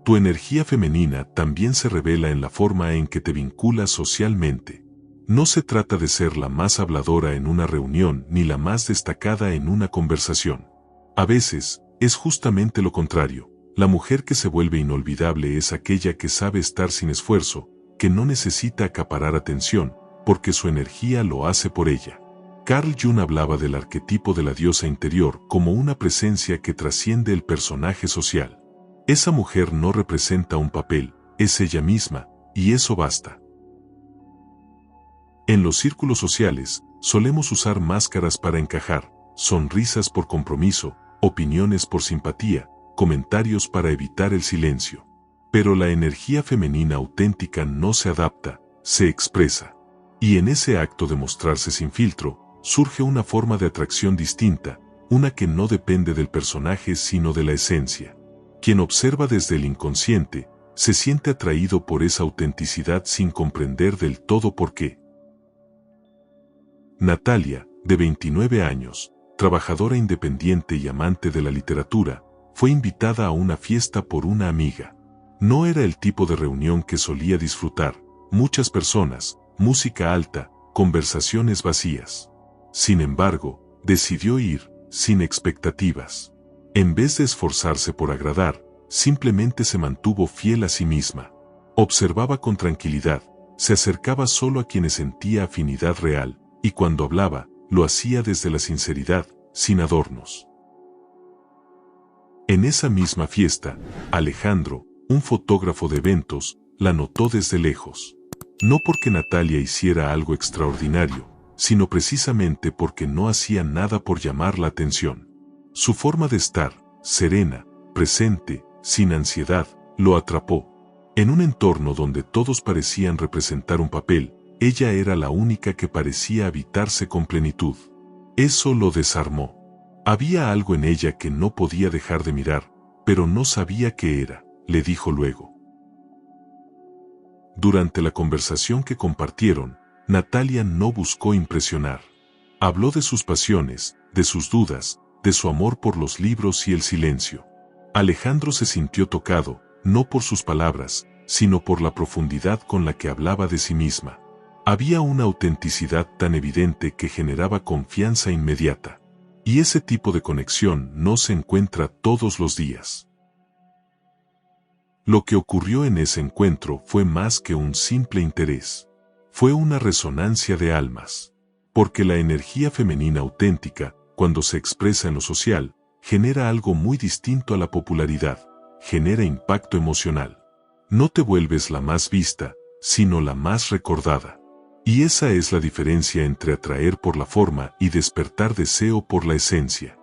Tu energía femenina también se revela en la forma en que te vinculas socialmente. No se trata de ser la más habladora en una reunión ni la más destacada en una conversación. A veces, es justamente lo contrario. La mujer que se vuelve inolvidable es aquella que sabe estar sin esfuerzo, que no necesita acaparar atención, porque su energía lo hace por ella. Carl Jung hablaba del arquetipo de la diosa interior como una presencia que trasciende el personaje social. Esa mujer no representa un papel, es ella misma, y eso basta. En los círculos sociales, solemos usar máscaras para encajar, sonrisas por compromiso, opiniones por simpatía, comentarios para evitar el silencio. Pero la energía femenina auténtica no se adapta, se expresa. Y en ese acto de mostrarse sin filtro, surge una forma de atracción distinta, una que no depende del personaje sino de la esencia. Quien observa desde el inconsciente, se siente atraído por esa autenticidad sin comprender del todo por qué. Natalia, de 29 años, trabajadora independiente y amante de la literatura, fue invitada a una fiesta por una amiga. No era el tipo de reunión que solía disfrutar, muchas personas, música alta, conversaciones vacías. Sin embargo, decidió ir, sin expectativas. En vez de esforzarse por agradar, simplemente se mantuvo fiel a sí misma. Observaba con tranquilidad, se acercaba solo a quienes sentía afinidad real, y cuando hablaba, lo hacía desde la sinceridad, sin adornos. En esa misma fiesta, Alejandro, un fotógrafo de eventos, la notó desde lejos. No porque Natalia hiciera algo extraordinario, sino precisamente porque no hacía nada por llamar la atención. Su forma de estar, serena, presente, sin ansiedad, lo atrapó. En un entorno donde todos parecían representar un papel, ella era la única que parecía habitarse con plenitud. Eso lo desarmó. Había algo en ella que no podía dejar de mirar, pero no sabía qué era, le dijo luego. Durante la conversación que compartieron, Natalia no buscó impresionar. Habló de sus pasiones, de sus dudas, de su amor por los libros y el silencio. Alejandro se sintió tocado, no por sus palabras, sino por la profundidad con la que hablaba de sí misma. Había una autenticidad tan evidente que generaba confianza inmediata. Y ese tipo de conexión no se encuentra todos los días. Lo que ocurrió en ese encuentro fue más que un simple interés. Fue una resonancia de almas. Porque la energía femenina auténtica, cuando se expresa en lo social, genera algo muy distinto a la popularidad, genera impacto emocional. No te vuelves la más vista, sino la más recordada. Y esa es la diferencia entre atraer por la forma y despertar deseo por la esencia.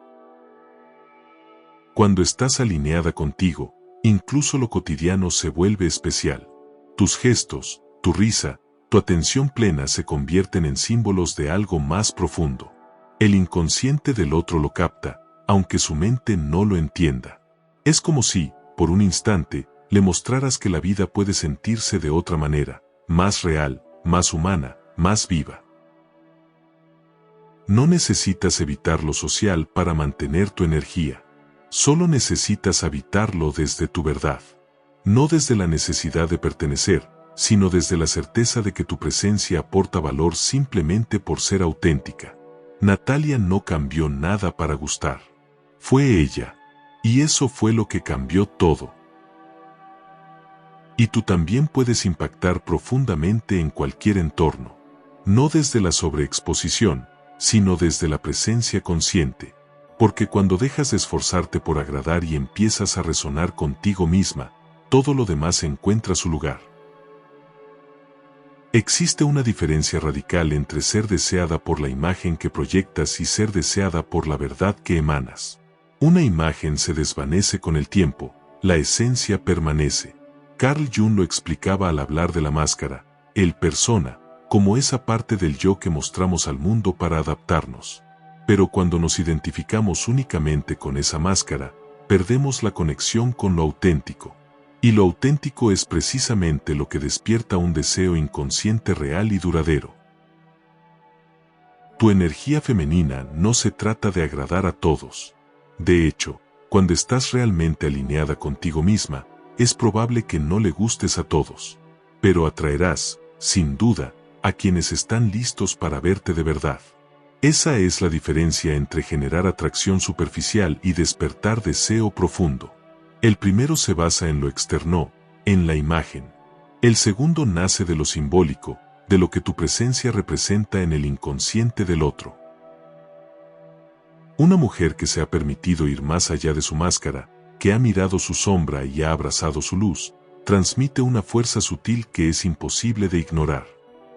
Cuando estás alineada contigo, incluso lo cotidiano se vuelve especial. Tus gestos, tu risa, tu atención plena se convierten en símbolos de algo más profundo. El inconsciente del otro lo capta, aunque su mente no lo entienda. Es como si, por un instante, le mostraras que la vida puede sentirse de otra manera, más real, más humana, más viva. No necesitas evitar lo social para mantener tu energía. Solo necesitas habitarlo desde tu verdad. No desde la necesidad de pertenecer, sino desde la certeza de que tu presencia aporta valor simplemente por ser auténtica. Natalia no cambió nada para gustar. Fue ella. Y eso fue lo que cambió todo. Y tú también puedes impactar profundamente en cualquier entorno. No desde la sobreexposición, sino desde la presencia consciente. Porque cuando dejas de esforzarte por agradar y empiezas a resonar contigo misma, todo lo demás encuentra su lugar. Existe una diferencia radical entre ser deseada por la imagen que proyectas y ser deseada por la verdad que emanas. Una imagen se desvanece con el tiempo, la esencia permanece. Carl Jung lo explicaba al hablar de la máscara, el persona, como esa parte del yo que mostramos al mundo para adaptarnos. Pero cuando nos identificamos únicamente con esa máscara, perdemos la conexión con lo auténtico. Y lo auténtico es precisamente lo que despierta un deseo inconsciente real y duradero. Tu energía femenina no se trata de agradar a todos. De hecho, cuando estás realmente alineada contigo misma, es probable que no le gustes a todos. Pero atraerás, sin duda, a quienes están listos para verte de verdad. Esa es la diferencia entre generar atracción superficial y despertar deseo profundo. El primero se basa en lo externo, en la imagen. El segundo nace de lo simbólico, de lo que tu presencia representa en el inconsciente del otro. Una mujer que se ha permitido ir más allá de su máscara, que ha mirado su sombra y ha abrazado su luz, transmite una fuerza sutil que es imposible de ignorar.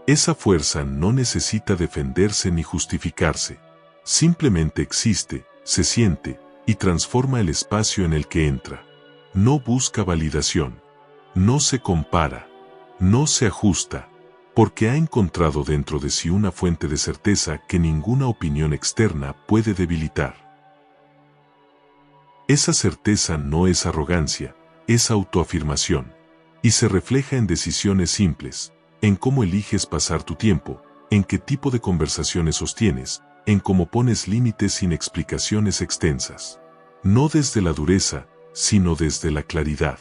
Esa fuerza no necesita defenderse ni justificarse. Simplemente existe, se siente, y transforma el espacio en el que entra. No busca validación. No se compara. No se ajusta. Porque ha encontrado dentro de sí una fuente de certeza que ninguna opinión externa puede debilitar. Esa certeza no es arrogancia, es autoafirmación. Y se refleja en decisiones simples, en cómo eliges pasar tu tiempo, en qué tipo de conversaciones sostienes, en cómo pones límites sin explicaciones extensas. No desde la dureza, sino desde la claridad.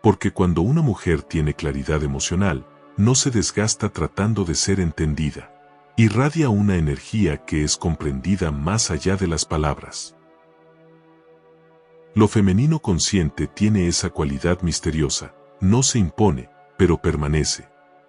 Porque cuando una mujer tiene claridad emocional, no se desgasta tratando de ser entendida. Irradia una energía que es comprendida más allá de las palabras. Lo femenino consciente tiene esa cualidad misteriosa, no se impone, pero permanece.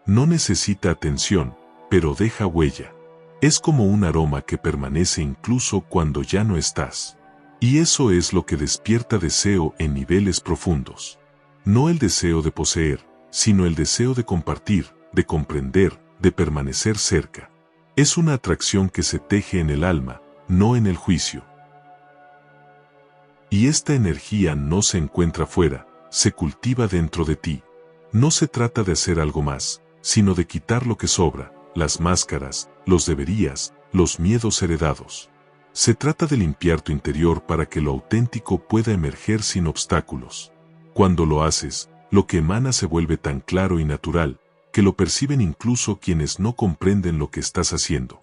No necesita atención, pero deja huella. Es como un aroma que permanece incluso cuando ya no estás. Y eso es lo que despierta deseo en niveles profundos. No el deseo de poseer, sino el deseo de compartir, de comprender, de permanecer cerca. Es una atracción que se teje en el alma, no en el juicio. Y esta energía no se encuentra fuera, se cultiva dentro de ti. No se trata de hacer algo más, sino de quitar lo que sobra, las máscaras, los deberías, los miedos heredados. Se trata de limpiar tu interior para que lo auténtico pueda emerger sin obstáculos. Cuando lo haces, lo que emana se vuelve tan claro y natural, que lo perciben incluso quienes no comprenden lo que estás haciendo.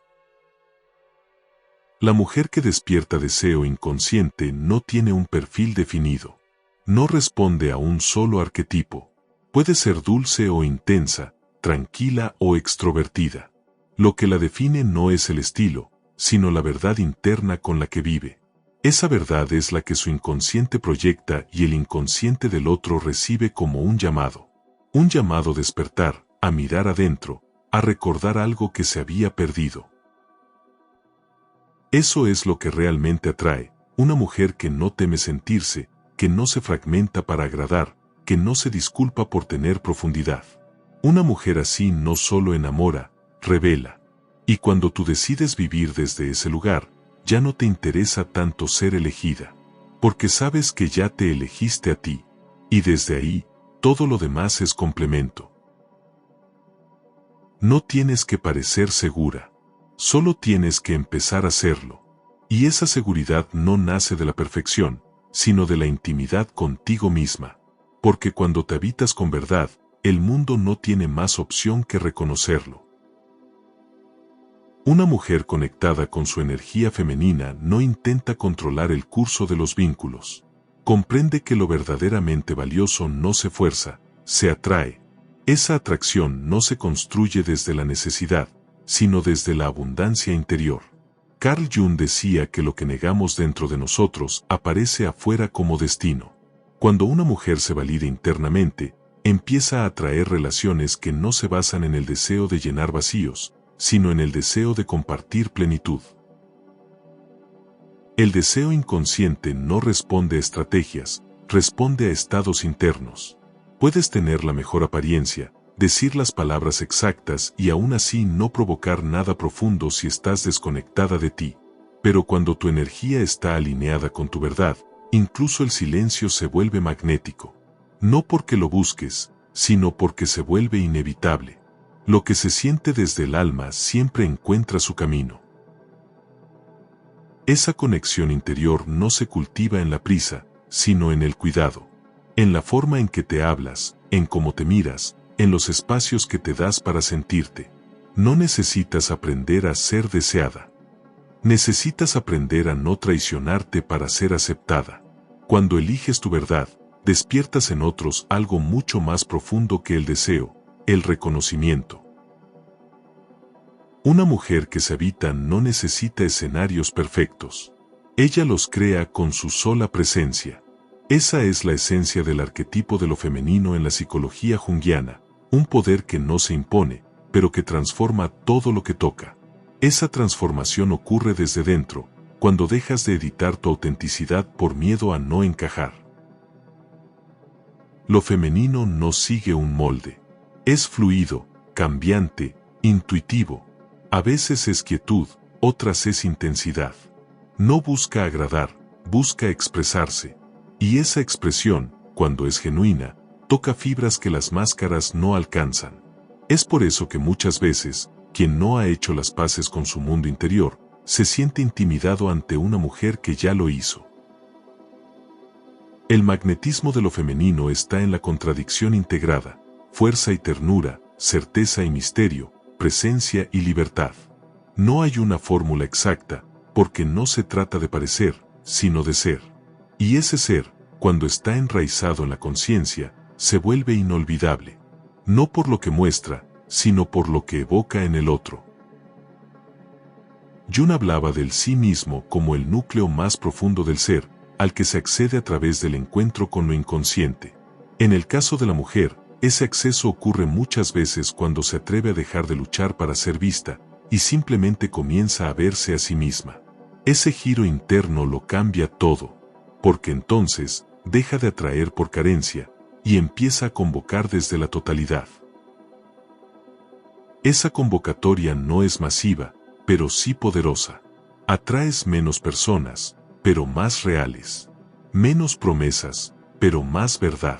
La mujer que despierta deseo inconsciente no tiene un perfil definido. No responde a un solo arquetipo. Puede ser dulce o intensa, tranquila o extrovertida. Lo que la define no es el estilo, sino la verdad interna con la que vive. Esa verdad es la que su inconsciente proyecta y el inconsciente del otro recibe como un llamado. Un llamado a despertar, a mirar adentro, a recordar algo que se había perdido. Eso es lo que realmente atrae, una mujer que no teme sentirse, que no se fragmenta para agradar, que no se disculpa por tener profundidad. Una mujer así no solo enamora, revela. Y cuando tú decides vivir desde ese lugar, ya no te interesa tanto ser elegida, porque sabes que ya te elegiste a ti, y desde ahí, todo lo demás es complemento. No tienes que parecer segura, solo tienes que empezar a serlo. Y esa seguridad no nace de la perfección, sino de la intimidad contigo misma, porque cuando te habitas con verdad, el mundo no tiene más opción que reconocerlo. Una mujer conectada con su energía femenina no intenta controlar el curso de los vínculos. Comprende que lo verdaderamente valioso no se fuerza, se atrae. Esa atracción no se construye desde la necesidad, sino desde la abundancia interior. Carl Jung decía que lo que negamos dentro de nosotros aparece afuera como destino. Cuando una mujer se valida internamente, empieza a atraer relaciones que no se basan en el deseo de llenar vacíos, sino en el deseo de compartir plenitud. El deseo inconsciente no responde a estrategias, responde a estados internos. Puedes tener la mejor apariencia, decir las palabras exactas y aún así no provocar nada profundo si estás desconectada de ti. Pero cuando tu energía está alineada con tu verdad, incluso el silencio se vuelve magnético. No porque lo busques, sino porque se vuelve inevitable. Lo que se siente desde el alma siempre encuentra su camino. Esa conexión interior no se cultiva en la prisa, sino en el cuidado. En la forma en que te hablas, en cómo te miras, en los espacios que te das para sentirte. No necesitas aprender a ser deseada. Necesitas aprender a no traicionarte para ser aceptada. Cuando eliges tu verdad, despiertas en otros algo mucho más profundo que el deseo, el reconocimiento. Una mujer que se habita no necesita escenarios perfectos. Ella los crea con su sola presencia. Esa es la esencia del arquetipo de lo femenino en la psicología junguiana, un poder que no se impone, pero que transforma todo lo que toca. Esa transformación ocurre desde dentro, cuando dejas de editar tu autenticidad por miedo a no encajar. Lo femenino no sigue un molde. Es fluido, cambiante, intuitivo. A veces es quietud, otras es intensidad. No busca agradar, busca expresarse. Y esa expresión, cuando es genuina, toca fibras que las máscaras no alcanzan. Es por eso que muchas veces, quien no ha hecho las paces con su mundo interior, se siente intimidado ante una mujer que ya lo hizo. El magnetismo de lo femenino está en la contradicción integrada, fuerza y ternura, certeza y misterio, presencia y libertad. No hay una fórmula exacta, porque no se trata de parecer, sino de ser. Y ese ser, cuando está enraizado en la conciencia, se vuelve inolvidable. No por lo que muestra, sino por lo que evoca en el otro. Jung hablaba del sí mismo como el núcleo más profundo del ser, al que se accede a través del encuentro con lo inconsciente. En el caso de la mujer, ese acceso ocurre muchas veces cuando se atreve a dejar de luchar para ser vista, y simplemente comienza a verse a sí misma. Ese giro interno lo cambia todo, porque entonces deja de atraer por carencia, y empieza a convocar desde la totalidad. Esa convocatoria no es masiva, pero sí poderosa. Atraes menos personas, pero más reales. Menos promesas, pero más verdad.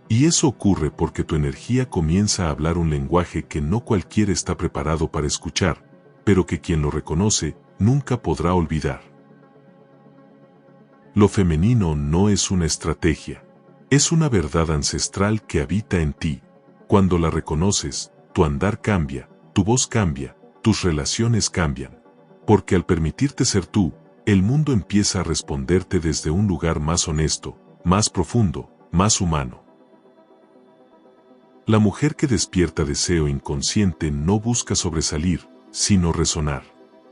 Y eso ocurre porque tu energía comienza a hablar un lenguaje que no cualquiera está preparado para escuchar, pero que quien lo reconoce nunca podrá olvidar. Lo femenino no es una estrategia, es una verdad ancestral que habita en ti. Cuando la reconoces, tu andar cambia, tu voz cambia, tus relaciones cambian. Porque al permitirte ser tú, el mundo empieza a responderte desde un lugar más honesto, más profundo, más humano. La mujer que despierta deseo inconsciente no busca sobresalir, sino resonar.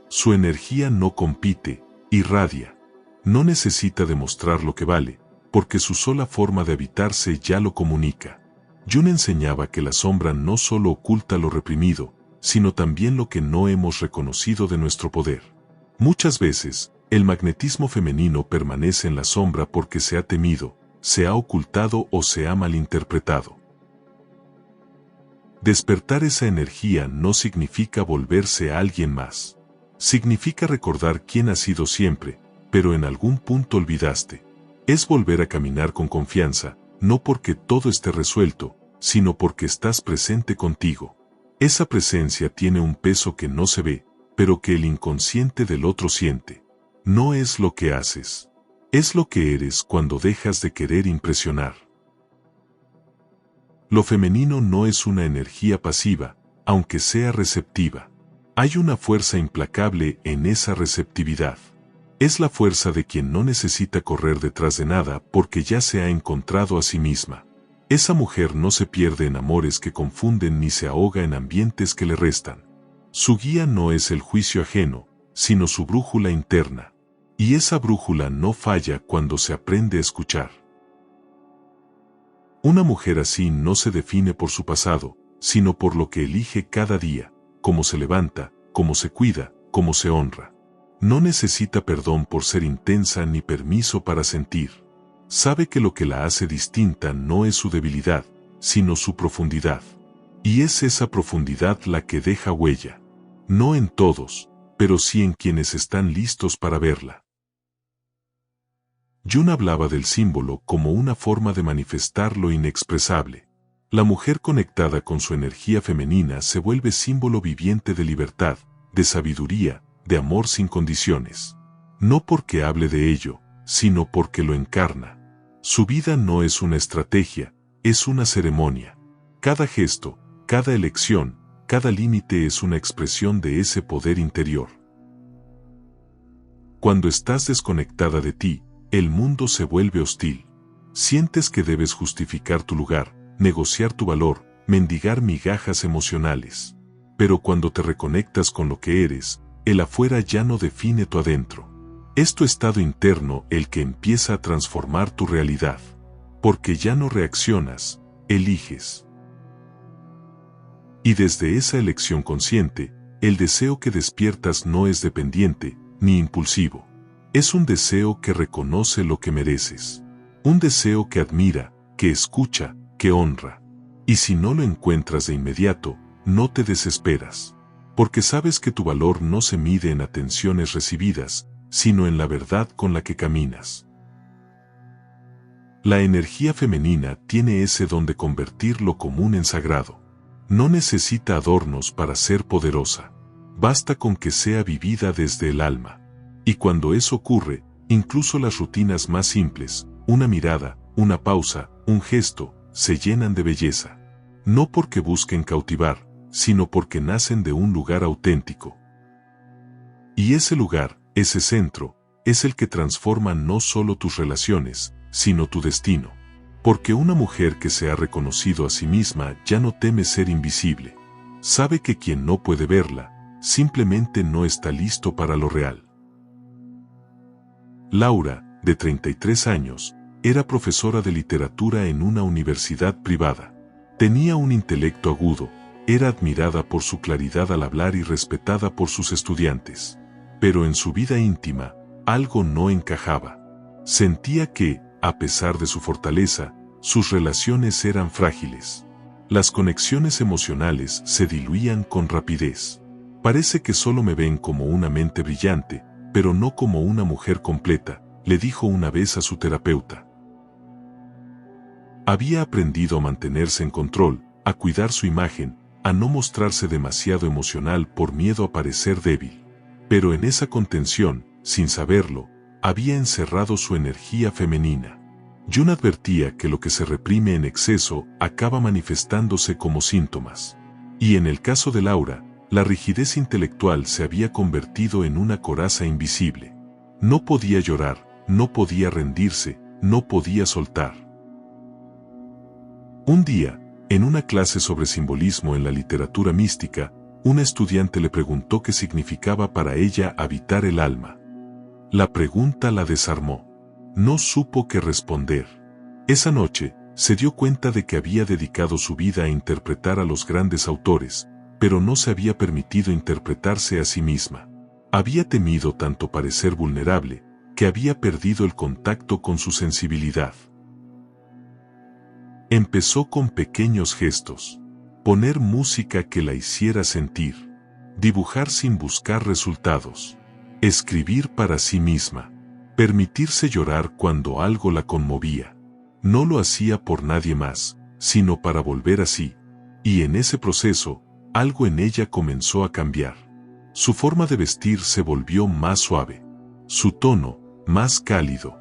Su energía no compite, irradia. No necesita demostrar lo que vale, porque su sola forma de habitarse ya lo comunica. Jung enseñaba que la sombra no solo oculta lo reprimido, sino también lo que no hemos reconocido de nuestro poder. Muchas veces, el magnetismo femenino permanece en la sombra porque se ha temido, se ha ocultado o se ha malinterpretado. Despertar esa energía no significa volverse a alguien más. Significa recordar quién has sido siempre, pero en algún punto olvidaste. Es volver a caminar con confianza, no porque todo esté resuelto, sino porque estás presente contigo. Esa presencia tiene un peso que no se ve, pero que el inconsciente del otro siente. No es lo que haces. Es lo que eres cuando dejas de querer impresionar. Lo femenino no es una energía pasiva, aunque sea receptiva. Hay una fuerza implacable en esa receptividad. Es la fuerza de quien no necesita correr detrás de nada porque ya se ha encontrado a sí misma. Esa mujer no se pierde en amores que confunden ni se ahoga en ambientes que le restan. Su guía no es el juicio ajeno, sino su brújula interna. Y esa brújula no falla cuando se aprende a escuchar. Una mujer así no se define por su pasado, sino por lo que elige cada día, cómo se levanta, cómo se cuida, cómo se honra. No necesita perdón por ser intensa ni permiso para sentir. Sabe que lo que la hace distinta no es su debilidad, sino su profundidad. Y es esa profundidad la que deja huella. No en todos, pero sí en quienes están listos para verla. Jung hablaba del símbolo como una forma de manifestar lo inexpresable. La mujer conectada con su energía femenina se vuelve símbolo viviente de libertad, de sabiduría, de amor sin condiciones. No porque hable de ello, sino porque lo encarna. Su vida no es una estrategia, es una ceremonia. Cada gesto, cada elección, cada límite es una expresión de ese poder interior. Cuando estás desconectada de ti, el mundo se vuelve hostil. Sientes que debes justificar tu lugar, negociar tu valor, mendigar migajas emocionales. Pero cuando te reconectas con lo que eres, el afuera ya no define tu adentro. Es tu estado interno el que empieza a transformar tu realidad. Porque ya no reaccionas, eliges. Y desde esa elección consciente, el deseo que despiertas no es dependiente, ni impulsivo. Es un deseo que reconoce lo que mereces. Un deseo que admira, que escucha, que honra. Y si no lo encuentras de inmediato, no te desesperas. Porque sabes que tu valor no se mide en atenciones recibidas, sino en la verdad con la que caminas. La energía femenina tiene ese don de convertir lo común en sagrado. No necesita adornos para ser poderosa. Basta con que sea vivida desde el alma. Y cuando eso ocurre, incluso las rutinas más simples, una mirada, una pausa, un gesto, se llenan de belleza. No porque busquen cautivar, sino porque nacen de un lugar auténtico. Y ese lugar, ese centro, es el que transforma no solo tus relaciones, sino tu destino. Porque una mujer que se ha reconocido a sí misma ya no teme ser invisible. Sabe que quien no puede verla, simplemente no está listo para lo real. Laura, de 33 años, era profesora de literatura en una universidad privada. Tenía un intelecto agudo, era admirada por su claridad al hablar y respetada por sus estudiantes. Pero en su vida íntima, algo no encajaba. Sentía que, a pesar de su fortaleza, sus relaciones eran frágiles. Las conexiones emocionales se diluían con rapidez. Parece que solo me ven como una mente brillante, pero no como una mujer completa, le dijo una vez a su terapeuta. Había aprendido a mantenerse en control, a cuidar su imagen, a no mostrarse demasiado emocional por miedo a parecer débil. Pero en esa contención, sin saberlo, había encerrado su energía femenina. Jung advertía que lo que se reprime en exceso acaba manifestándose como síntomas. Y en el caso de Laura, la rigidez intelectual se había convertido en una coraza invisible. No podía llorar, no podía rendirse, no podía soltar. Un día, en una clase sobre simbolismo en la literatura mística, una estudiante le preguntó qué significaba para ella habitar el alma. La pregunta la desarmó. No supo qué responder. Esa noche, se dio cuenta de que había dedicado su vida a interpretar a los grandes autores, pero no se había permitido interpretarse a sí misma. Había temido tanto parecer vulnerable, que había perdido el contacto con su sensibilidad. Empezó con pequeños gestos. Poner música que la hiciera sentir. Dibujar sin buscar resultados. Escribir para sí misma. Permitirse llorar cuando algo la conmovía. No lo hacía por nadie más, sino para volver así. Y en ese proceso, algo en ella comenzó a cambiar. Su forma de vestir se volvió más suave. Su tono, más cálido.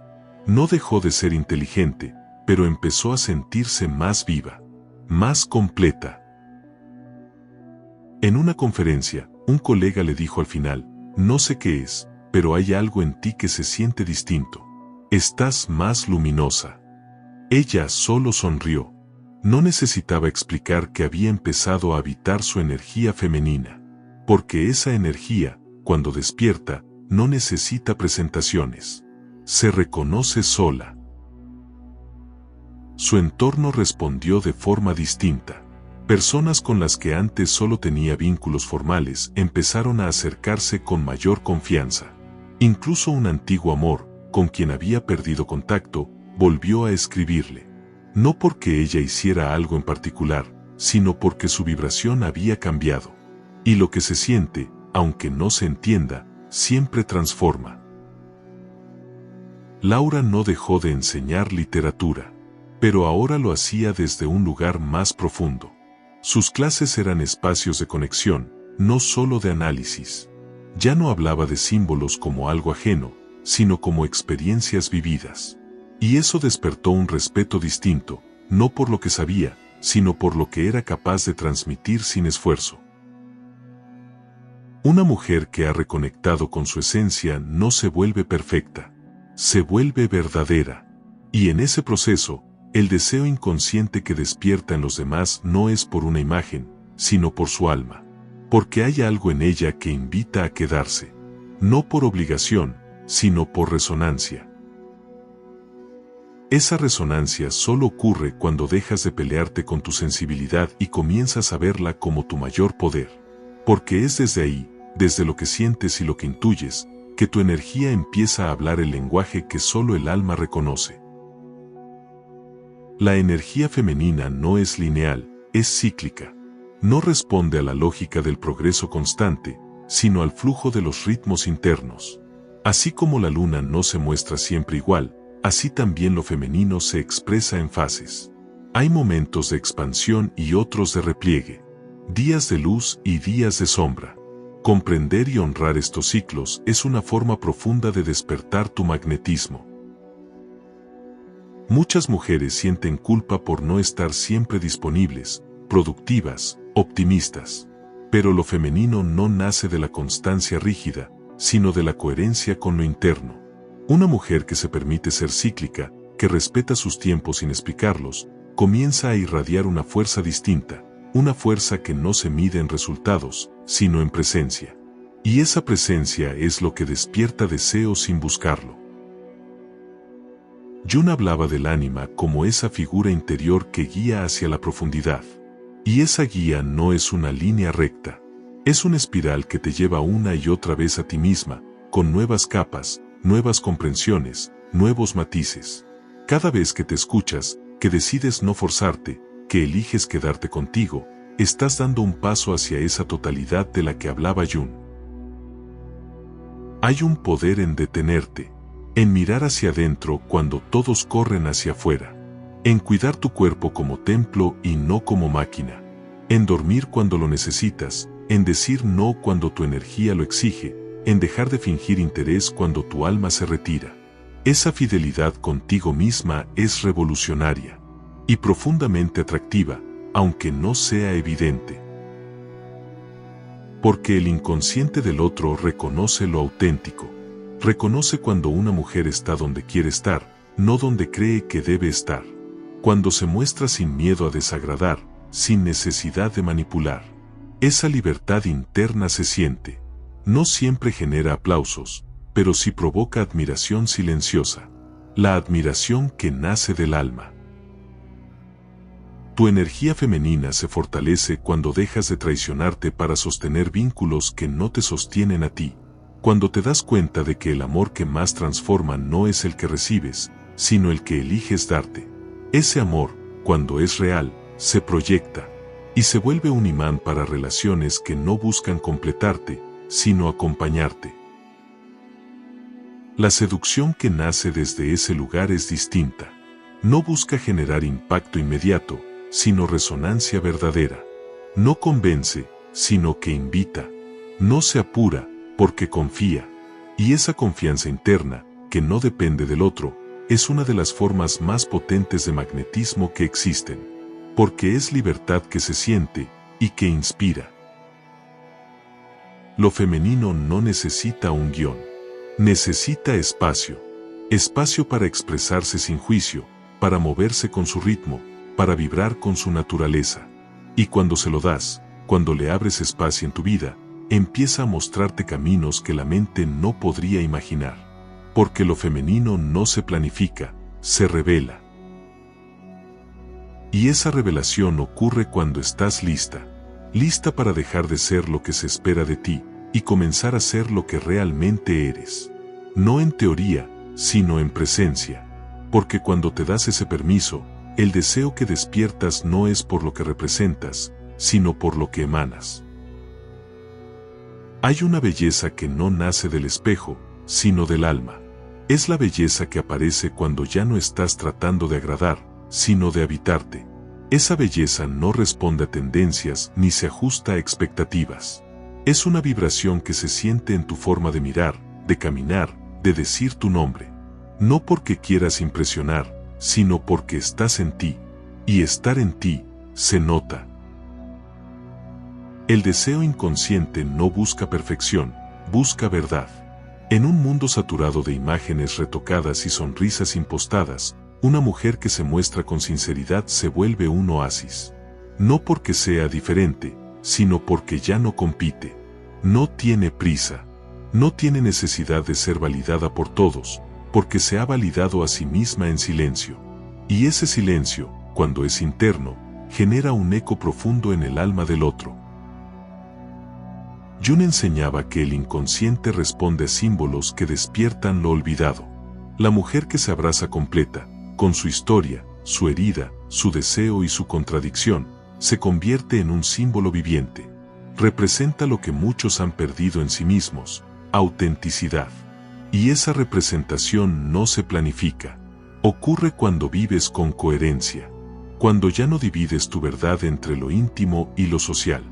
No dejó de ser inteligente, pero empezó a sentirse más viva. Más completa. En una conferencia, un colega le dijo al final, no sé qué es, pero hay algo en ti que se siente distinto. Estás más luminosa. Ella solo sonrió. No necesitaba explicar que había empezado a habitar su energía femenina, porque esa energía, cuando despierta, no necesita presentaciones. Se reconoce sola. Su entorno respondió de forma distinta. Personas con las que antes solo tenía vínculos formales empezaron a acercarse con mayor confianza. Incluso un antiguo amor, con quien había perdido contacto, volvió a escribirle. No porque ella hiciera algo en particular, sino porque su vibración había cambiado. Y lo que se siente, aunque no se entienda, siempre transforma. Laura no dejó de enseñar literatura, pero ahora lo hacía desde un lugar más profundo. Sus clases eran espacios de conexión, no solo de análisis. Ya no hablaba de símbolos como algo ajeno, sino como experiencias vividas. Y eso despertó un respeto distinto, no por lo que sabía, sino por lo que era capaz de transmitir sin esfuerzo. Una mujer que ha reconectado con su esencia no se vuelve perfecta, se vuelve verdadera. Y en ese proceso, el deseo inconsciente que despierta en los demás no es por una imagen, sino por su alma. Porque hay algo en ella que invita a quedarse. No por obligación, sino por resonancia. Esa resonancia solo ocurre cuando dejas de pelearte con tu sensibilidad y comienzas a verla como tu mayor poder. Porque es desde ahí, desde lo que sientes y lo que intuyes, que tu energía empieza a hablar el lenguaje que solo el alma reconoce. La energía femenina no es lineal, es cíclica. No responde a la lógica del progreso constante, sino al flujo de los ritmos internos. Así como la luna no se muestra siempre igual, así también lo femenino se expresa en fases. Hay momentos de expansión y otros de repliegue, días de luz y días de sombra. Comprender y honrar estos ciclos es una forma profunda de despertar tu magnetismo. Muchas mujeres sienten culpa por no estar siempre disponibles, productivas, optimistas. Pero lo femenino no nace de la constancia rígida, sino de la coherencia con lo interno. Una mujer que se permite ser cíclica, que respeta sus tiempos sin explicarlos, comienza a irradiar una fuerza distinta, una fuerza que no se mide en resultados, sino en presencia. Y esa presencia es lo que despierta deseo sin buscarlo. Jung hablaba del ánima como esa figura interior que guía hacia la profundidad. Y esa guía no es una línea recta. Es una espiral que te lleva una y otra vez a ti misma, con nuevas capas, nuevas comprensiones, nuevos matices. Cada vez que te escuchas, que decides no forzarte, que eliges quedarte contigo, estás dando un paso hacia esa totalidad de la que hablaba Jung. Hay un poder en detenerte, en mirar hacia adentro cuando todos corren hacia afuera, en cuidar tu cuerpo como templo y no como máquina, en dormir cuando lo necesitas, en decir no cuando tu energía lo exige, en dejar de fingir interés cuando tu alma se retira. Esa fidelidad contigo misma es revolucionaria y profundamente atractiva, aunque no sea evidente. Porque el inconsciente del otro reconoce lo auténtico. Reconoce cuando una mujer está donde quiere estar, no donde cree que debe estar. Cuando se muestra sin miedo a desagradar, sin necesidad de manipular. Esa libertad interna se siente. No siempre genera aplausos, pero sí provoca admiración silenciosa. La admiración que nace del alma. Tu energía femenina se fortalece cuando dejas de traicionarte para sostener vínculos que no te sostienen a ti. Cuando te das cuenta de que el amor que más transforma no es el que recibes, sino el que eliges darte. Ese amor, cuando es real, se proyecta y se vuelve un imán para relaciones que no buscan completarte, sino acompañarte. La seducción que nace desde ese lugar es distinta. No busca generar impacto inmediato, sino resonancia verdadera. No convence, sino que invita. No se apura, porque confía. Y esa confianza interna, que no depende del otro, es una de las formas más potentes de magnetismo que existen. Porque es libertad que se siente y que inspira. Lo femenino no necesita un guión. Necesita espacio. Espacio para expresarse sin juicio, para moverse con su ritmo, para vibrar con su naturaleza. Y cuando se lo das, cuando le abres espacio en tu vida, empieza a mostrarte caminos que la mente no podría imaginar. Porque lo femenino no se planifica, se revela. Y esa revelación ocurre cuando estás lista. Lista para dejar de ser lo que se espera de ti y comenzar a ser lo que realmente eres. No en teoría, sino en presencia. Porque cuando te das ese permiso, el deseo que despiertas no es por lo que representas, sino por lo que emanas. Hay una belleza que no nace del espejo, sino del alma. Es la belleza que aparece cuando ya no estás tratando de agradar, sino de habitarte. Esa belleza no responde a tendencias ni se ajusta a expectativas. Es una vibración que se siente en tu forma de mirar, de caminar, de decir tu nombre. No porque quieras impresionar, sino porque estás en ti, y estar en ti se nota. El deseo inconsciente no busca perfección, busca verdad. En un mundo saturado de imágenes retocadas y sonrisas impostadas, una mujer que se muestra con sinceridad se vuelve un oasis. No porque sea diferente, sino porque ya no compite. No tiene prisa. No tiene necesidad de ser validada por todos, porque se ha validado a sí misma en silencio. Y ese silencio, cuando es interno, genera un eco profundo en el alma del otro. Jung enseñaba que el inconsciente responde a símbolos que despiertan lo olvidado. La mujer que se abraza completa, con su historia, su herida, su deseo y su contradicción, se convierte en un símbolo viviente. Representa lo que muchos han perdido en sí mismos, autenticidad. Y esa representación no se planifica. Ocurre cuando vives con coherencia, cuando ya no divides tu verdad entre lo íntimo y lo social.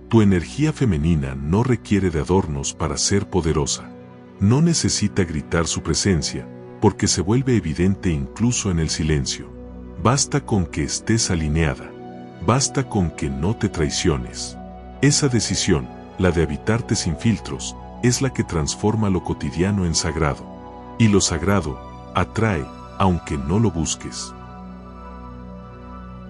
Tu energía femenina no requiere de adornos para ser poderosa. No necesita gritar su presencia, porque se vuelve evidente incluso en el silencio. Basta con que estés alineada. Basta con que no te traiciones. Esa decisión, la de habitarte sin filtros, es la que transforma lo cotidiano en sagrado. Y lo sagrado atrae, aunque no lo busques.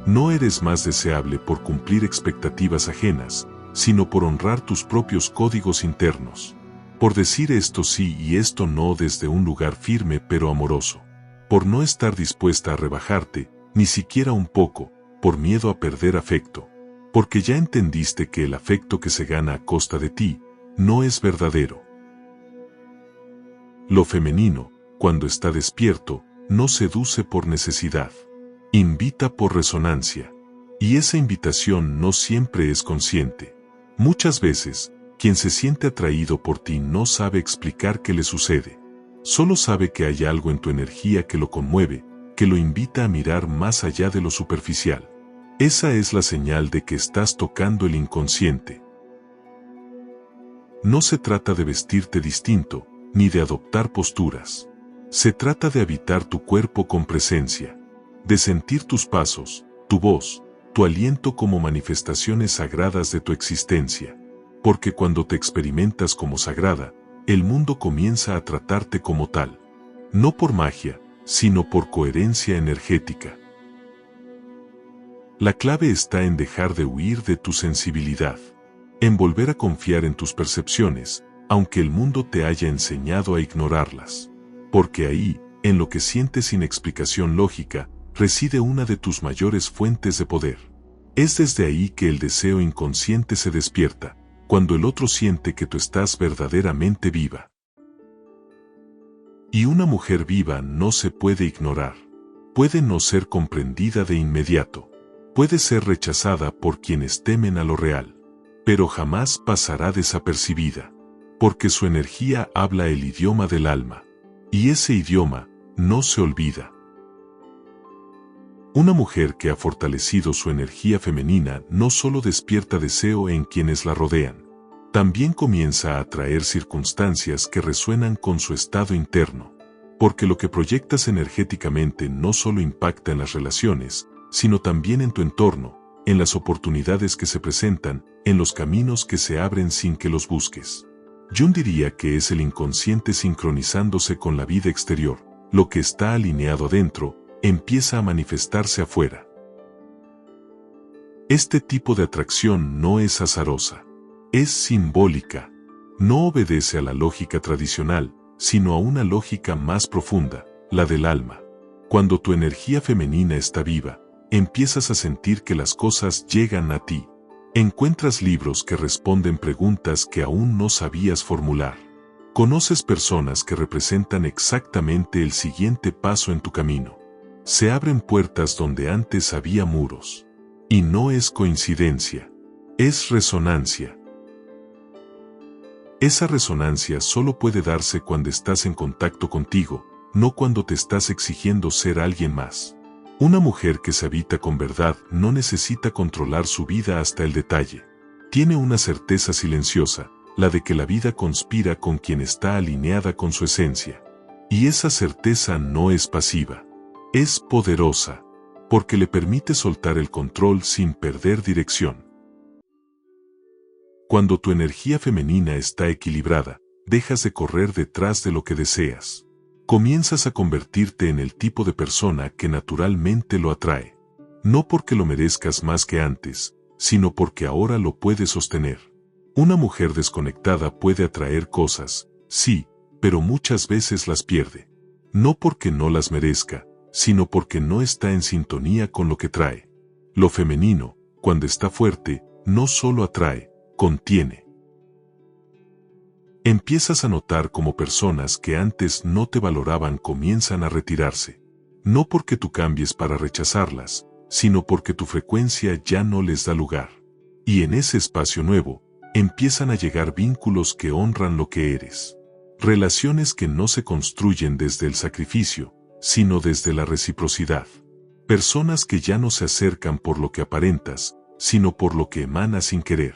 No eres más deseable por cumplir expectativas ajenas, sino por honrar tus propios códigos internos. Por decir esto sí y esto no desde un lugar firme pero amoroso. Por no estar dispuesta a rebajarte, ni siquiera un poco, por miedo a perder afecto. Porque ya entendiste que el afecto que se gana a costa de ti, no es verdadero. Lo femenino, cuando está despierto, no seduce por necesidad. Invita por resonancia. Y esa invitación no siempre es consciente. Muchas veces, quien se siente atraído por ti no sabe explicar qué le sucede. Solo sabe que hay algo en tu energía que lo conmueve, que lo invita a mirar más allá de lo superficial. Esa es la señal de que estás tocando el inconsciente. No se trata de vestirte distinto, ni de adoptar posturas. Se trata de habitar tu cuerpo con presencia, de sentir tus pasos, tu voz, tu aliento como manifestaciones sagradas de tu existencia. Porque cuando te experimentas como sagrada, el mundo comienza a tratarte como tal. No por magia, sino por coherencia energética. La clave está en dejar de huir de tu sensibilidad, en volver a confiar en tus percepciones, aunque el mundo te haya enseñado a ignorarlas. Porque ahí, en lo que sientes sin explicación lógica, reside una de tus mayores fuentes de poder. Es desde ahí que el deseo inconsciente se despierta, cuando el otro siente que tú estás verdaderamente viva. Y una mujer viva no se puede ignorar. Puede no ser comprendida de inmediato. Puede ser rechazada por quienes temen a lo real. Pero jamás pasará desapercibida. Porque su energía habla el idioma del alma. Y ese idioma no se olvida. Una mujer que ha fortalecido su energía femenina no solo despierta deseo en quienes la rodean, también comienza a atraer circunstancias que resuenan con su estado interno, porque lo que proyectas energéticamente no solo impacta en las relaciones, sino también en tu entorno, en las oportunidades que se presentan, en los caminos que se abren sin que los busques. Jung diría que es el inconsciente sincronizándose con la vida exterior. Lo que está alineado adentro, empieza a manifestarse afuera. Este tipo de atracción no es azarosa. Es simbólica. No obedece a la lógica tradicional, sino a una lógica más profunda, la del alma. Cuando tu energía femenina está viva, empiezas a sentir que las cosas llegan a ti. Encuentras libros que responden preguntas que aún no sabías formular. Conoces personas que representan exactamente el siguiente paso en tu camino. Se abren puertas donde antes había muros. Y no es coincidencia. Es resonancia. Esa resonancia solo puede darse cuando estás en contacto contigo, no cuando te estás exigiendo ser alguien más. Una mujer que se habita con verdad no necesita controlar su vida hasta el detalle. Tiene una certeza silenciosa, la de que la vida conspira con quien está alineada con su esencia. Y esa certeza no es pasiva. Es poderosa, porque le permite soltar el control sin perder dirección. Cuando tu energía femenina está equilibrada, dejas de correr detrás de lo que deseas. Comienzas a convertirte en el tipo de persona que naturalmente lo atrae. No porque lo merezcas más que antes, sino porque ahora lo puedes sostener. Una mujer desconectada puede atraer cosas, sí, pero muchas veces las pierde. No porque no las merezca, sino porque no está en sintonía con lo que trae. Lo femenino, cuando está fuerte, no solo atrae, contiene. Empiezas a notar cómo personas que antes no te valoraban comienzan a retirarse. No porque tú cambies para rechazarlas, sino porque tu frecuencia ya no les da lugar. Y en ese espacio nuevo, empiezan a llegar vínculos que honran lo que eres. Relaciones que no se construyen desde el sacrificio, sino desde la reciprocidad. Personas que ya no se acercan por lo que aparentas, sino por lo que emanas sin querer.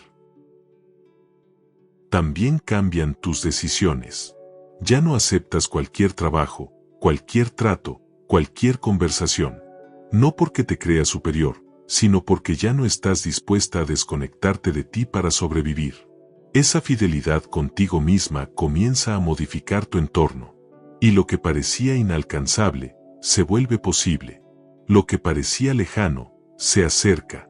También cambian tus decisiones. Ya no aceptas cualquier trabajo, cualquier trato, cualquier conversación. No porque te creas superior, sino porque ya no estás dispuesta a desconectarte de ti para sobrevivir. Esa fidelidad contigo misma comienza a modificar tu entorno. Y lo que parecía inalcanzable, se vuelve posible. Lo que parecía lejano, se acerca.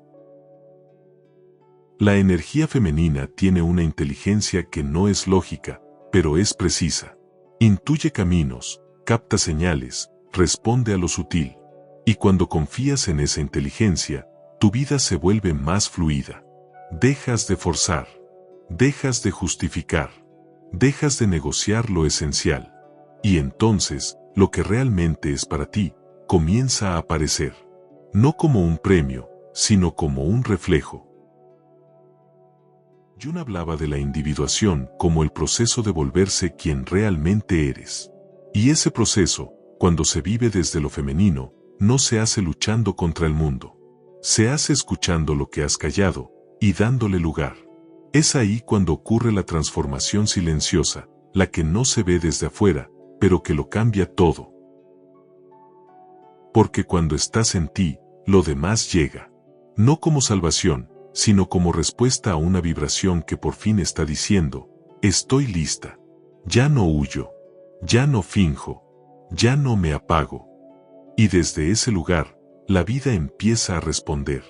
La energía femenina tiene una inteligencia que no es lógica, pero es precisa. Intuye caminos, capta señales, responde a lo sutil. Y cuando confías en esa inteligencia, tu vida se vuelve más fluida. Dejas de forzar, dejas de justificar, dejas de negociar lo esencial. Y entonces, lo que realmente es para ti, comienza a aparecer. No como un premio, sino como un reflejo. Jung hablaba de la individuación como el proceso de volverse quien realmente eres. Y ese proceso, cuando se vive desde lo femenino, no se hace luchando contra el mundo. Se hace escuchando lo que has callado, y dándole lugar. Es ahí cuando ocurre la transformación silenciosa, la que no se ve desde afuera, pero que lo cambia todo. Porque cuando estás en ti, lo demás llega. No como salvación, sino como respuesta a una vibración que por fin está diciendo, estoy lista. Ya no huyo. Ya no finjo. Ya no me apago. Y desde ese lugar, la vida empieza a responder.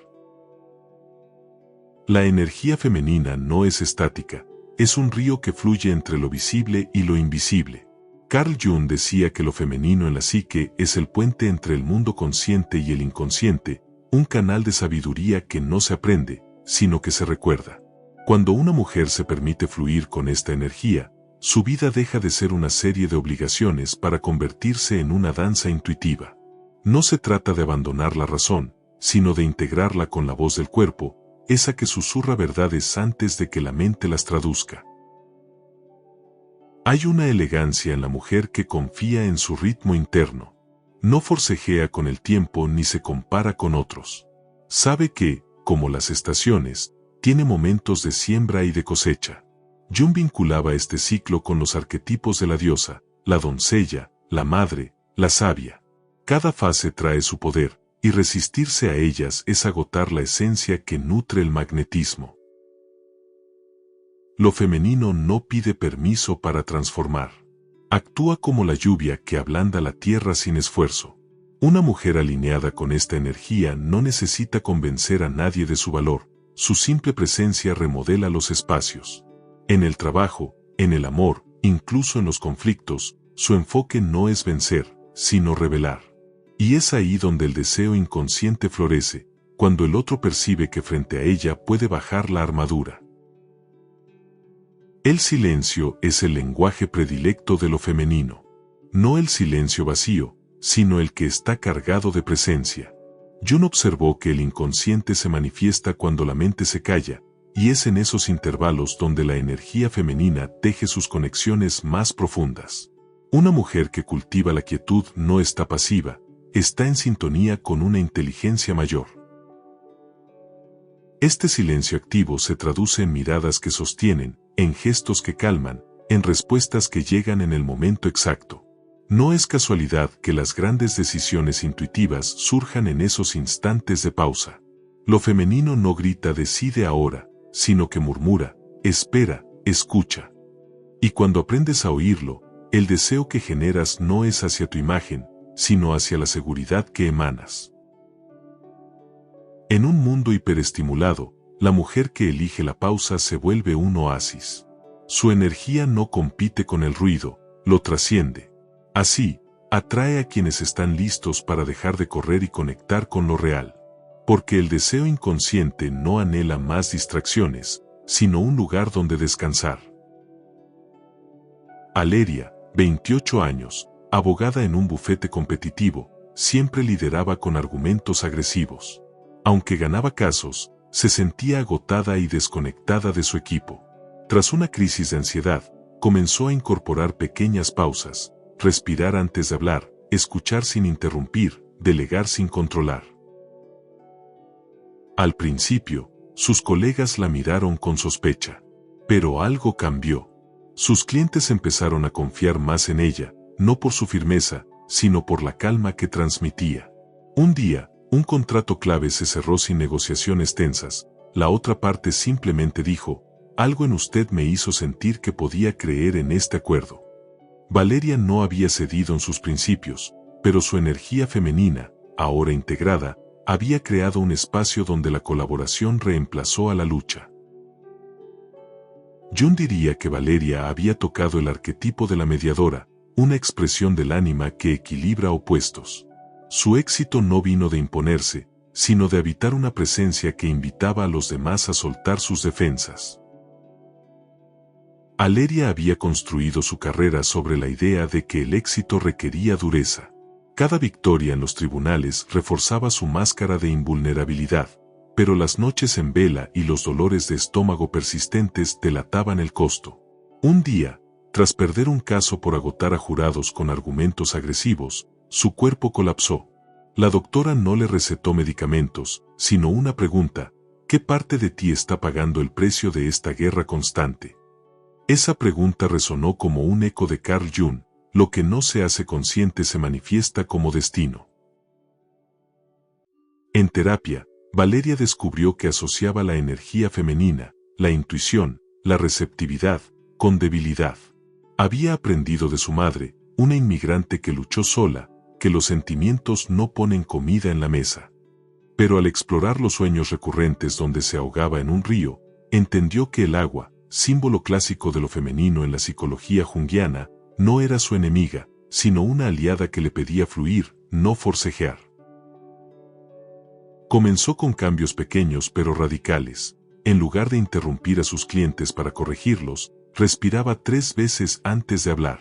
La energía femenina no es estática, es un río que fluye entre lo visible y lo invisible. Carl Jung decía que lo femenino en la psique es el puente entre el mundo consciente y el inconsciente, un canal de sabiduría que no se aprende, sino que se recuerda. Cuando una mujer se permite fluir con esta energía, su vida deja de ser una serie de obligaciones para convertirse en una danza intuitiva. No se trata de abandonar la razón, sino de integrarla con la voz del cuerpo, esa que susurra verdades antes de que la mente las traduzca. Hay una elegancia en la mujer que confía en su ritmo interno. No forcejea con el tiempo ni se compara con otros. Sabe que, como las estaciones, tiene momentos de siembra y de cosecha. Jung vinculaba este ciclo con los arquetipos de la diosa, la doncella, la madre, la sabia. Cada fase trae su poder, y resistirse a ellas es agotar la esencia que nutre el magnetismo. Lo femenino no pide permiso para transformar. Actúa como la lluvia que ablanda la tierra sin esfuerzo. Una mujer alineada con esta energía no necesita convencer a nadie de su valor, su simple presencia remodela los espacios. En el trabajo, en el amor, incluso en los conflictos, su enfoque no es vencer, sino revelar. Y es ahí donde el deseo inconsciente florece, cuando el otro percibe que frente a ella puede bajar la armadura. El silencio es el lenguaje predilecto de lo femenino. No el silencio vacío, sino el que está cargado de presencia. Jung observó que el inconsciente se manifiesta cuando la mente se calla, y es en esos intervalos donde la energía femenina teje sus conexiones más profundas. Una mujer que cultiva la quietud no está pasiva, está en sintonía con una inteligencia mayor. Este silencio activo se traduce en miradas que sostienen, en gestos que calman, en respuestas que llegan en el momento exacto. No es casualidad que las grandes decisiones intuitivas surjan en esos instantes de pausa. Lo femenino no grita decide ahora, sino que murmura, espera, escucha. Y cuando aprendes a oírlo, el deseo que generas no es hacia tu imagen, sino hacia la seguridad que emanas. En un mundo hiperestimulado, la mujer que elige la pausa se vuelve un oasis. Su energía no compite con el ruido, lo trasciende. Así, atrae a quienes están listos para dejar de correr y conectar con lo real. Porque el deseo inconsciente no anhela más distracciones, sino un lugar donde descansar. Aleria, 28 años, abogada en un bufete competitivo, siempre lideraba con argumentos agresivos. Aunque ganaba casos, se sentía agotada y desconectada de su equipo. Tras una crisis de ansiedad, comenzó a incorporar pequeñas pausas, respirar antes de hablar, escuchar sin interrumpir, delegar sin controlar. Al principio, sus colegas la miraron con sospecha. Pero algo cambió. Sus clientes empezaron a confiar más en ella, no por su firmeza, sino por la calma que transmitía. Un día, un contrato clave se cerró sin negociaciones tensas. La otra parte simplemente dijo, algo en usted me hizo sentir que podía creer en este acuerdo. Valeria no había cedido en sus principios, pero su energía femenina, ahora integrada, había creado un espacio donde la colaboración reemplazó a la lucha. Jung diría que Valeria había tocado el arquetipo de la mediadora, una expresión del ánima que equilibra opuestos. Su éxito no vino de imponerse, sino de habitar una presencia que invitaba a los demás a soltar sus defensas. Aleria había construido su carrera sobre la idea de que el éxito requería dureza. Cada victoria en los tribunales reforzaba su máscara de invulnerabilidad, pero las noches en vela y los dolores de estómago persistentes delataban el costo. Un día, tras perder un caso por agotar a jurados con argumentos agresivos, su cuerpo colapsó. La doctora no le recetó medicamentos, sino una pregunta: ¿qué parte de ti está pagando el precio de esta guerra constante? Esa pregunta resonó como un eco de Carl Jung: lo que no se hace consciente se manifiesta como destino. En terapia, Valeria descubrió que asociaba la energía femenina, la intuición, la receptividad, con debilidad. Había aprendido de su madre, una inmigrante que luchó sola, que los sentimientos no ponen comida en la mesa. Pero al explorar los sueños recurrentes donde se ahogaba en un río, entendió que el agua, símbolo clásico de lo femenino en la psicología junguiana, no era su enemiga, sino una aliada que le pedía fluir, no forcejear. Comenzó con cambios pequeños pero radicales. En lugar de interrumpir a sus clientes para corregirlos, respiraba 3 veces antes de hablar.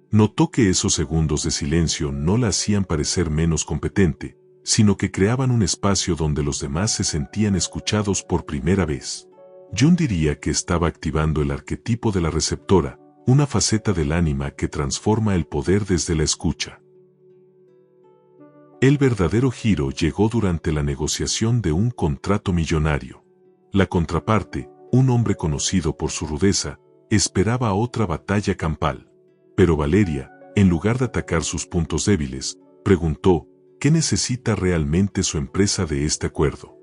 Notó que esos segundos de silencio no la hacían parecer menos competente, sino que creaban un espacio donde los demás se sentían escuchados por primera vez. Jung diría que estaba activando el arquetipo de la receptora, una faceta del ánima que transforma el poder desde la escucha. El verdadero giro llegó durante la negociación de un contrato millonario. La contraparte, un hombre conocido por su rudeza, esperaba otra batalla campal. Pero Valeria, en lugar de atacar sus puntos débiles, preguntó: ¿qué necesita realmente su empresa de este acuerdo?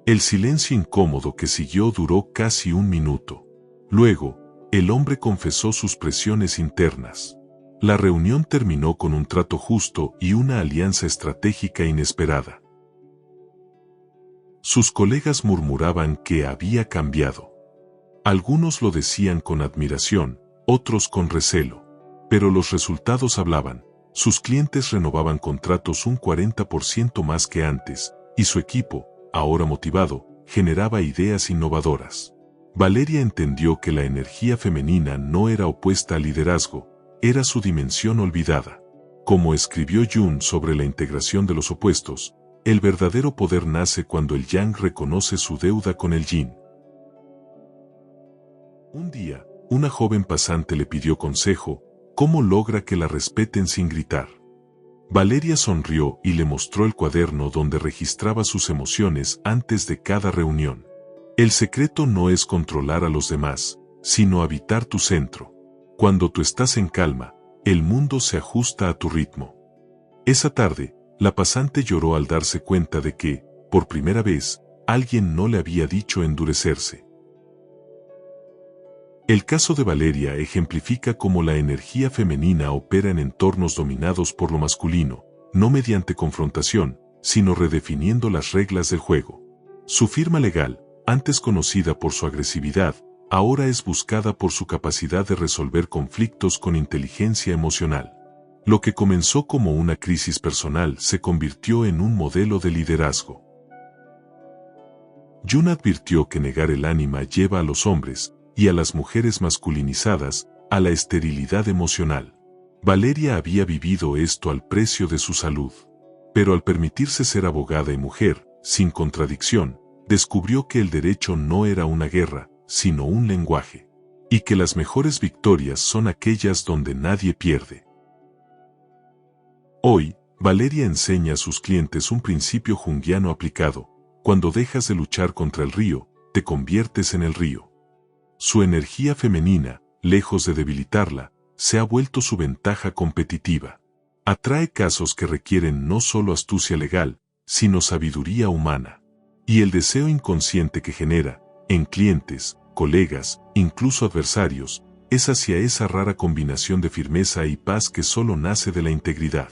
El silencio incómodo que siguió duró casi 1 minuto. Luego, el hombre confesó sus presiones internas. La reunión terminó con un trato justo y una alianza estratégica inesperada. Sus colegas murmuraban que había cambiado. Algunos lo decían con admiración, otros con recelo. Pero los resultados hablaban. Sus clientes renovaban contratos un 40% más que antes, y su equipo, ahora motivado, generaba ideas innovadoras. Valeria entendió que la energía femenina no era opuesta al liderazgo, era su dimensión olvidada. Como escribió Jung sobre la integración de los opuestos, el verdadero poder nace cuando el yang reconoce su deuda con el yin. Un día, una joven pasante le pidió consejo, ¿cómo logra que la respeten sin gritar? Valeria sonrió y le mostró el cuaderno donde registraba sus emociones antes de cada reunión. El secreto no es controlar a los demás, sino habitar tu centro. Cuando tú estás en calma, el mundo se ajusta a tu ritmo. Esa tarde, la pasante lloró al darse cuenta de que, por primera vez, alguien no le había dicho endurecerse. El caso de Valeria ejemplifica cómo la energía femenina opera en entornos dominados por lo masculino, no mediante confrontación, sino redefiniendo las reglas del juego. Su firma legal, antes conocida por su agresividad, ahora es buscada por su capacidad de resolver conflictos con inteligencia emocional. Lo que comenzó como una crisis personal se convirtió en un modelo de liderazgo. Jung advirtió que negar el ánima lleva a los hombres, y a las mujeres masculinizadas, a la esterilidad emocional. Valeria había vivido esto al precio de su salud. Pero al permitirse ser abogada y mujer, sin contradicción, descubrió que el derecho no era una guerra, sino un lenguaje. Y que las mejores victorias son aquellas donde nadie pierde. Hoy, Valeria enseña a sus clientes un principio junguiano aplicado: cuando dejas de luchar contra el río, te conviertes en el río. Su energía femenina, lejos de debilitarla, se ha vuelto su ventaja competitiva. Atrae casos que requieren no solo astucia legal, sino sabiduría humana. Y el deseo inconsciente que genera, en clientes, colegas, incluso adversarios, es hacia esa rara combinación de firmeza y paz que solo nace de la integridad.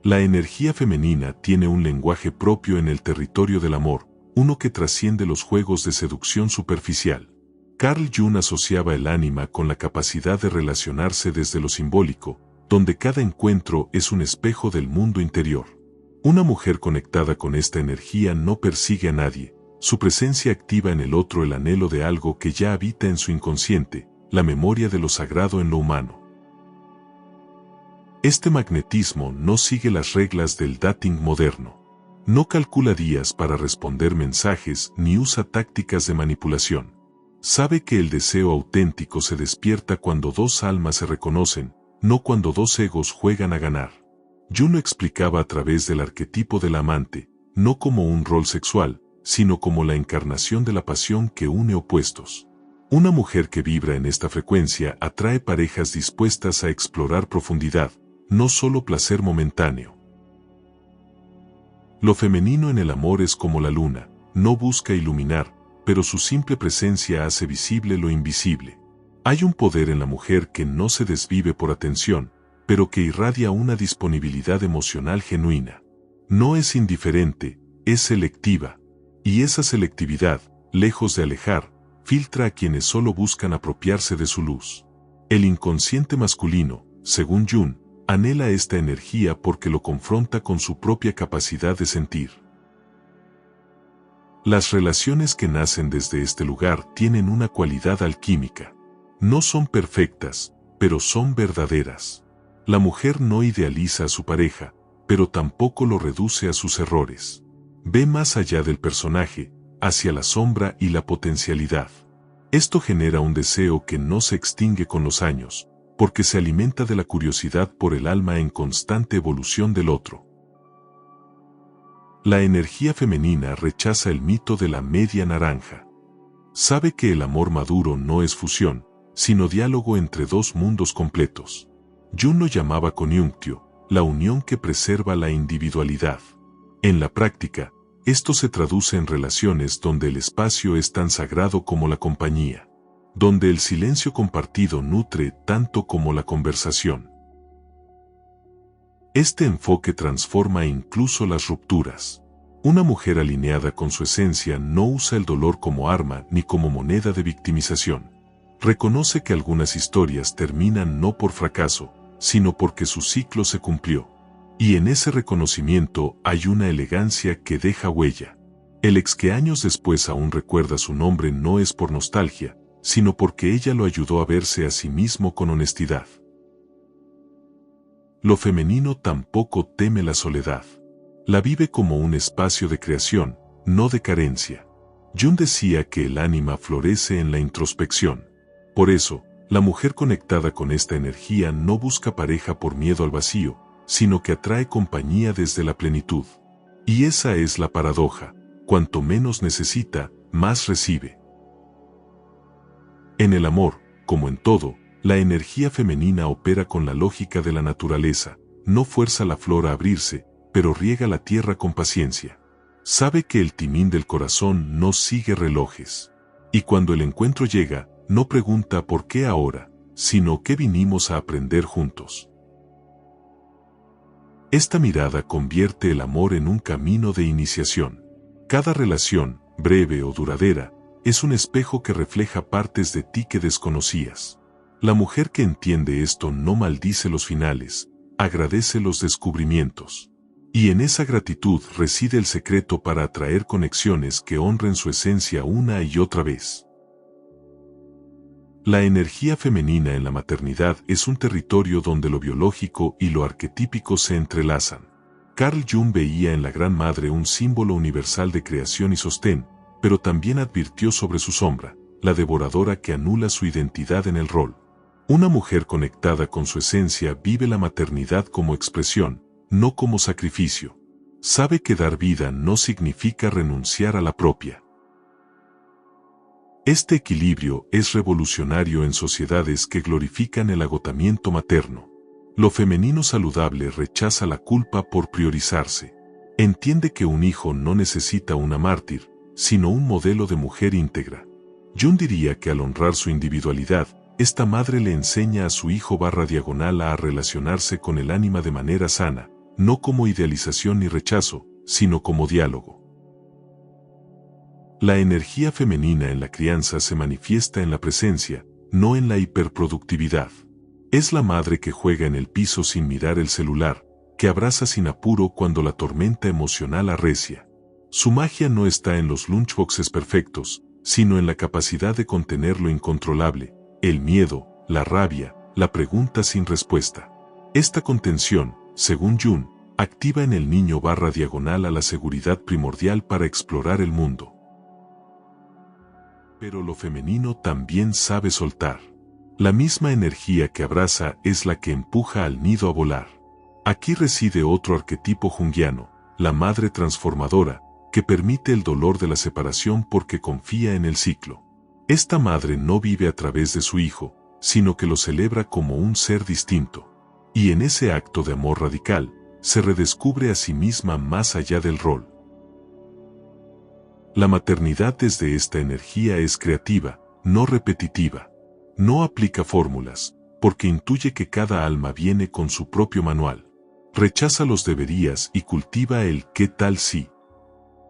La energía femenina tiene un lenguaje propio en el territorio del amor, uno que trasciende los juegos de seducción superficial. Carl Jung asociaba el ánima con la capacidad de relacionarse desde lo simbólico, donde cada encuentro es un espejo del mundo interior. Una mujer conectada con esta energía no persigue a nadie, su presencia activa en el otro el anhelo de algo que ya habita en su inconsciente, la memoria de lo sagrado en lo humano. Este magnetismo no sigue las reglas del dating moderno. No calcula días para responder mensajes ni usa tácticas de manipulación. Sabe que el deseo auténtico se despierta cuando dos almas se reconocen, no cuando dos egos juegan a ganar. Jung lo explicaba a través del arquetipo del amante, no como un rol sexual, sino como la encarnación de la pasión que une opuestos. Una mujer que vibra en esta frecuencia atrae parejas dispuestas a explorar profundidad, no solo placer momentáneo. Lo femenino en el amor es como la luna, no busca iluminar, pero su simple presencia hace visible lo invisible. Hay un poder en la mujer que no se desvive por atención, pero que irradia una disponibilidad emocional genuina. No es indiferente, es selectiva. Y esa selectividad, lejos de alejar, filtra a quienes solo buscan apropiarse de su luz. El inconsciente masculino, según Jung, anhela esta energía porque lo confronta con su propia capacidad de sentir. Las relaciones que nacen desde este lugar tienen una cualidad alquímica. No son perfectas, pero son verdaderas. La mujer no idealiza a su pareja, pero tampoco lo reduce a sus errores. Ve más allá del personaje, hacia la sombra y la potencialidad. Esto genera un deseo que no se extingue con los años, porque se alimenta de la curiosidad por el alma en constante evolución del otro. La energía femenina rechaza el mito de la media naranja. Sabe que el amor maduro no es fusión, sino diálogo entre dos mundos completos. Jung lo llamaba coniunctio, la unión que preserva la individualidad. En la práctica, Esto se traduce en relaciones donde el espacio es tan sagrado como la compañía, donde el silencio compartido nutre tanto como la conversación. Este enfoque transforma incluso las rupturas. Una mujer alineada con su esencia no usa el dolor como arma ni como moneda de victimización. Reconoce que algunas historias terminan no por fracaso, sino porque su ciclo se cumplió. Y en ese reconocimiento hay una elegancia que deja huella. El ex que años después aún recuerda su nombre no es por nostalgia, sino porque ella lo ayudó a verse a sí mismo con honestidad. Lo femenino tampoco teme la soledad. La vive como un espacio de creación, no de carencia. Jung decía que el ánima florece en la introspección. Por eso, la mujer conectada con esta energía no busca pareja por miedo al vacío, sino que atrae compañía desde la plenitud. Y esa es la paradoja: cuanto menos necesita, más recibe. En el amor, como en todo, la energía femenina opera con la lógica de la naturaleza, no fuerza la flor a abrirse, pero riega la tierra con paciencia. Sabe que el timón del corazón no sigue relojes. Y cuando el encuentro llega, no pregunta por qué ahora, sino qué vinimos a aprender juntos. Esta mirada convierte el amor en un camino de iniciación. Cada relación, breve o duradera, es un espejo que refleja partes de ti que desconocías. La mujer que entiende esto no maldice los finales, agradece los descubrimientos. Y en esa gratitud reside el secreto para atraer conexiones que honren su esencia una y otra vez. La energía femenina en la maternidad es un territorio donde lo biológico y lo arquetípico se entrelazan. Carl Jung veía en la Gran Madre un símbolo universal de creación y sostén, pero también advirtió sobre su sombra, la devoradora que anula su identidad en el rol. Una mujer conectada con su esencia vive la maternidad como expresión, no como sacrificio. Sabe que dar vida no significa renunciar a la propia. Este equilibrio es revolucionario en sociedades que glorifican el agotamiento materno. Lo femenino saludable rechaza la culpa por priorizarse. Entiende que un hijo no necesita una mártir, sino un modelo de mujer íntegra. Jung diría que al honrar su individualidad, esta madre le enseña a su hijo /diagonal a relacionarse con el ánima de manera sana, no como idealización ni rechazo, sino como diálogo. La energía femenina en la crianza se manifiesta en la presencia, no en la hiperproductividad. Es la madre que juega en el piso sin mirar el celular, que abraza sin apuro cuando la tormenta emocional arrecia. Su magia no está en los lunchboxes perfectos, sino en la capacidad de contener lo incontrolable, el miedo, la rabia, la pregunta sin respuesta. Esta contención, según Jung, activa en el niño /diagonal a la seguridad primordial para explorar el mundo. Pero lo femenino también sabe soltar. La misma energía que abraza es la que empuja al nido a volar. Aquí reside otro arquetipo junguiano, la madre transformadora, que permite el dolor de la separación porque confía en el ciclo. Esta madre no vive a través de su hijo, sino que lo celebra como un ser distinto. Y en ese acto de amor radical, se redescubre a sí misma más allá del rol. La maternidad desde esta energía es creativa, no repetitiva. No aplica fórmulas, porque intuye que cada alma viene con su propio manual. Rechaza los deberías y cultiva el ¿qué tal si?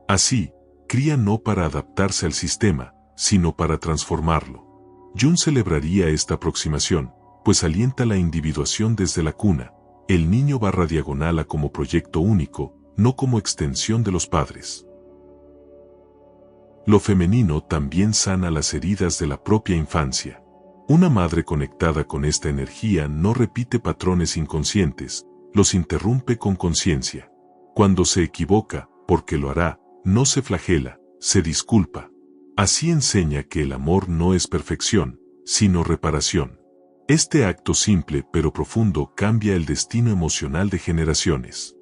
Así, cría no para adaptarse al sistema, sino para transformarlo. Jung celebraría esta aproximación, pues alienta la individuación desde la cuna, el niño /diagonal como proyecto único, no como extensión de los padres. Lo femenino también sana las heridas de la propia infancia. Una madre conectada con esta energía no repite patrones inconscientes, los interrumpe con conciencia. Cuando se equivoca, porque lo hará, no se flagela, se disculpa. Así enseña que el amor no es perfección, sino reparación. Este acto simple pero profundo cambia el destino emocional de generaciones.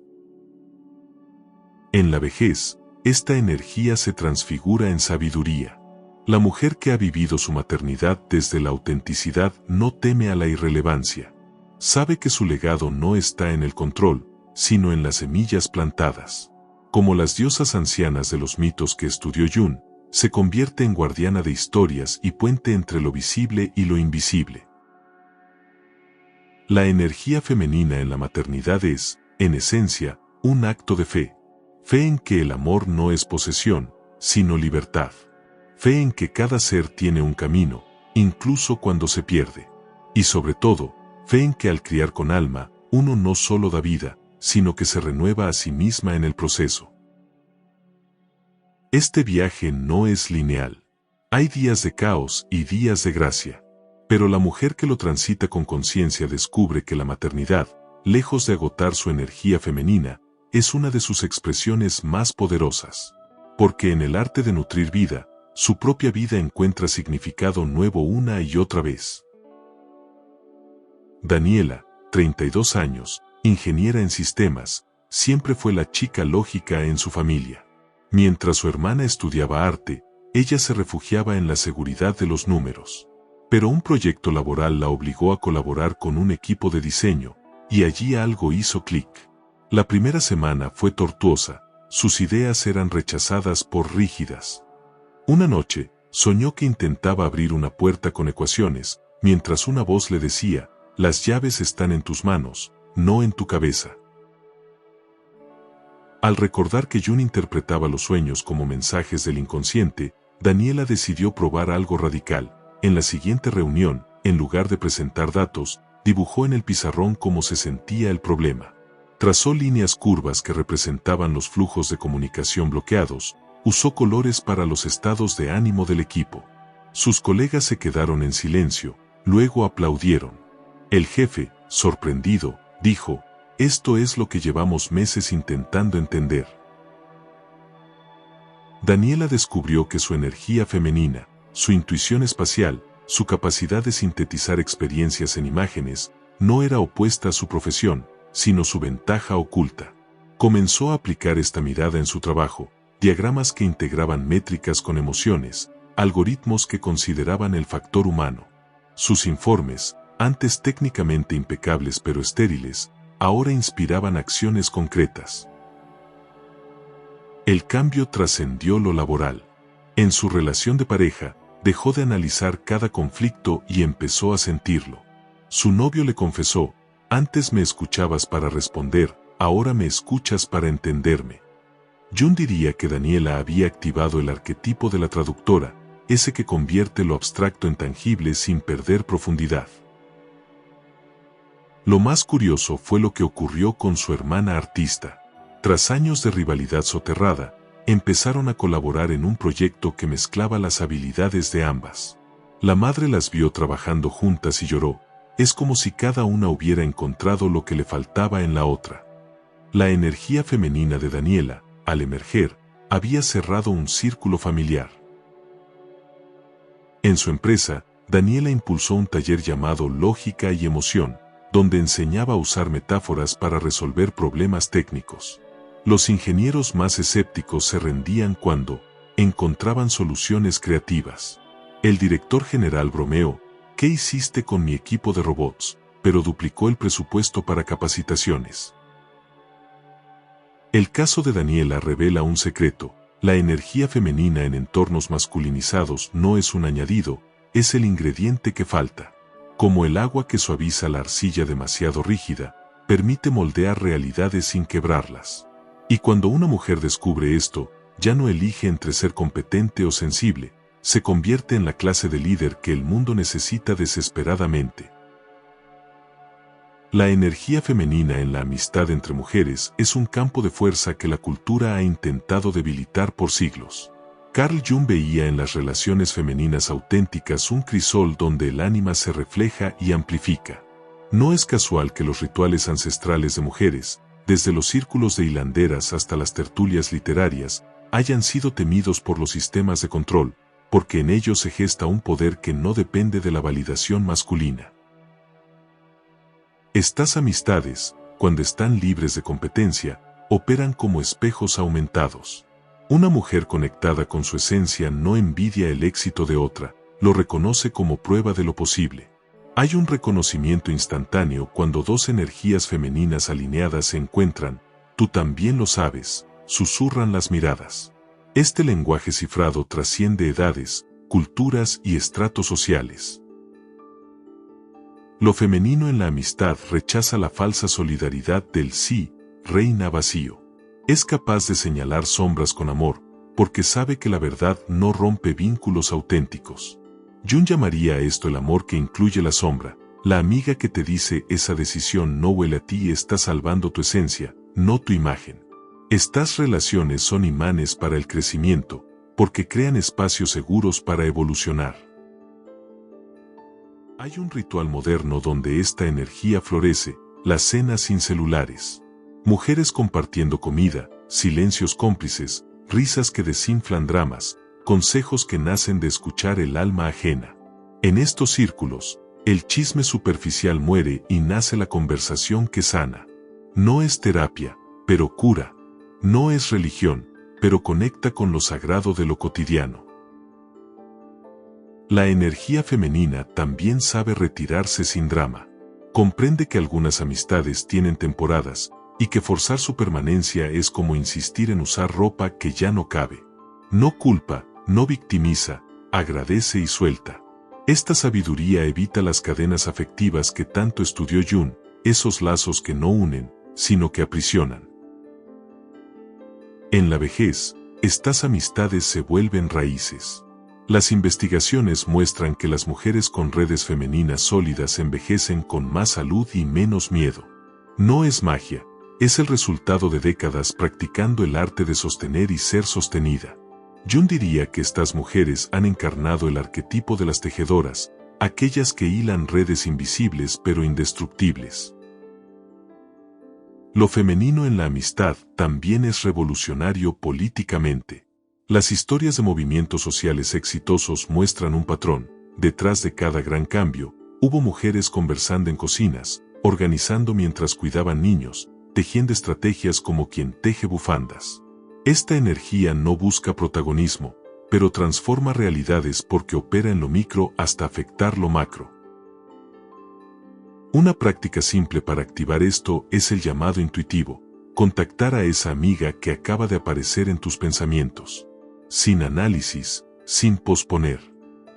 En la vejez, esta energía se transfigura en sabiduría. La mujer que ha vivido su maternidad desde la autenticidad no teme a la irrelevancia. Sabe que su legado no está en el control, sino en las semillas plantadas. Como las diosas ancianas de los mitos que estudió Jung, se convierte en guardiana de historias y puente entre lo visible y lo invisible. La energía femenina en la maternidad es, en esencia, un acto de fe. Fe en que el amor no es posesión, sino libertad. Fe en que cada ser tiene un camino, incluso cuando se pierde. Y sobre todo, fe en que al criar con alma, uno no solo da vida, sino que se renueva a sí misma en el proceso. Este viaje no es lineal. Hay días de caos y días de gracia. Pero la mujer que lo transita con conciencia descubre que la maternidad, lejos de agotar su energía femenina, es una de sus expresiones más poderosas. Porque en el arte de nutrir vida, su propia vida encuentra significado nuevo una y otra vez. Daniela, 32 años, ingeniera en sistemas, siempre fue la chica lógica en su familia. Mientras su hermana estudiaba arte, ella se refugiaba en la seguridad de los números. Pero un proyecto laboral la obligó a colaborar con un equipo de diseño, y allí algo hizo clic. La primera semana fue tortuosa, sus ideas eran rechazadas por rígidas. Una noche, soñó que intentaba abrir una puerta con ecuaciones, mientras una voz le decía, las llaves están en tus manos, no en tu cabeza. Al recordar que Jung interpretaba los sueños como mensajes del inconsciente, Daniela decidió probar algo radical. En la siguiente reunión, en lugar de presentar datos, dibujó en el pizarrón cómo se sentía el problema. Trazó líneas curvas que representaban los flujos de comunicación bloqueados, usó colores para los estados de ánimo del equipo. Sus colegas se quedaron en silencio, luego aplaudieron. El jefe, sorprendido, dijo, esto es lo que llevamos meses intentando entender. Daniela descubrió que su energía femenina, su intuición espacial, su capacidad de sintetizar experiencias en imágenes, no era opuesta a su profesión, sino su ventaja oculta. Comenzó a aplicar esta mirada en su trabajo, diagramas que integraban métricas con emociones, algoritmos que consideraban el factor humano. Sus informes, antes técnicamente impecables pero estériles, ahora inspiraban acciones concretas. El cambio trascendió lo laboral. En su relación de pareja, dejó de analizar cada conflicto y empezó a sentirlo. Su novio le confesó, antes me escuchabas para responder, ahora me escuchas para entenderme. Jung diría que Daniela había activado el arquetipo de la traductora, ese que convierte lo abstracto en tangible sin perder profundidad. Lo más curioso fue lo que ocurrió con su hermana artista. Tras años de rivalidad soterrada, empezaron a colaborar en un proyecto que mezclaba las habilidades de ambas. La madre las vio trabajando juntas y lloró, es como si cada una hubiera encontrado lo que le faltaba en la otra. La energía femenina de Daniela, al emerger, había cerrado un círculo familiar. En su empresa, Daniela impulsó un taller llamado Lógica y Emoción, donde enseñaba a usar metáforas para resolver problemas técnicos. Los ingenieros más escépticos se rendían cuando encontraban soluciones creativas. El director general bromeó, ¿qué hiciste con mi equipo de robots? Pero duplicó el presupuesto para capacitaciones. El caso de Daniela revela un secreto, la energía femenina en entornos masculinizados no es un añadido, es el ingrediente que falta. Como el agua que suaviza la arcilla demasiado rígida, permite moldear realidades sin quebrarlas. Y cuando una mujer descubre esto, ya no elige entre ser competente o sensible, se convierte en la clase de líder que el mundo necesita desesperadamente. La energía femenina en la amistad entre mujeres es un campo de fuerza que la cultura ha intentado debilitar por siglos. Carl Jung veía en las relaciones femeninas auténticas un crisol donde el ánima se refleja y amplifica. No es casual que los rituales ancestrales de mujeres, desde los círculos de hilanderas hasta las tertulias literarias, hayan sido temidos por los sistemas de control, porque en ellos se gesta un poder que no depende de la validación masculina. Estas amistades, cuando están libres de competencia, operan como espejos aumentados. Una mujer conectada con su esencia no envidia el éxito de otra, lo reconoce como prueba de lo posible. Hay un reconocimiento instantáneo cuando dos energías femeninas alineadas se encuentran, tú también lo sabes, susurran las miradas. Este lenguaje cifrado trasciende edades, culturas y estratos sociales. Lo femenino en la amistad rechaza la falsa solidaridad del sí, reina vacío. Es capaz de señalar sombras con amor, porque sabe que la verdad no rompe vínculos auténticos. Jung llamaría a esto el amor que incluye la sombra, la amiga que te dice esa decisión no huele a ti y está salvando tu esencia, no tu imagen. Estas relaciones son imanes para el crecimiento, porque crean espacios seguros para evolucionar. Hay un ritual moderno donde esta energía florece, la cena sin celulares. Mujeres compartiendo comida, silencios cómplices, risas que desinflan dramas, consejos que nacen de escuchar el alma ajena. En estos círculos, el chisme superficial muere y nace la conversación que sana. No es terapia, pero cura. No es religión, pero conecta con lo sagrado de lo cotidiano. La energía femenina también sabe retirarse sin drama. Comprende que algunas amistades tienen temporadas, y que forzar su permanencia es como insistir en usar ropa que ya no cabe. No culpa, no victimiza, agradece y suelta. Esta sabiduría evita las cadenas afectivas que tanto estudió Jung, esos lazos que no unen, sino que aprisionan. En la vejez, estas amistades se vuelven raíces. Las investigaciones muestran que las mujeres con redes femeninas sólidas envejecen con más salud y menos miedo. No es magia, es el resultado de décadas practicando el arte de sostener y ser sostenida. Jung diría que estas mujeres han encarnado el arquetipo de las tejedoras, aquellas que hilan redes invisibles pero indestructibles. Lo femenino en la amistad también es revolucionario políticamente. Las historias de movimientos sociales exitosos muestran un patrón. Detrás de cada gran cambio, hubo mujeres conversando en cocinas, organizando mientras cuidaban niños, tejiendo estrategias como quien teje bufandas. Esta energía no busca protagonismo, pero transforma realidades porque opera en lo micro hasta afectar lo macro. Una práctica simple para activar esto es el llamado intuitivo, contactar a esa amiga que acaba de aparecer en tus pensamientos. Sin análisis, sin posponer.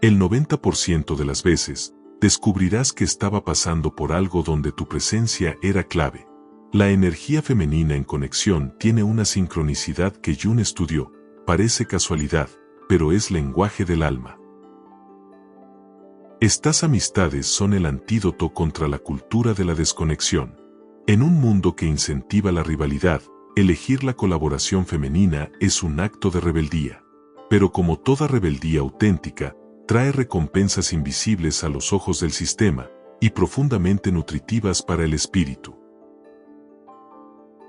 El 90% de las veces, descubrirás que estaba pasando por algo donde tu presencia era clave. La energía femenina en conexión tiene una sincronicidad que Jung estudió, parece casualidad, pero es lenguaje del alma. Estas amistades son el antídoto contra la cultura de la desconexión. En un mundo que incentiva la rivalidad, elegir la colaboración femenina es un acto de rebeldía. Pero como toda rebeldía auténtica, trae recompensas invisibles a los ojos del sistema y profundamente nutritivas para el espíritu.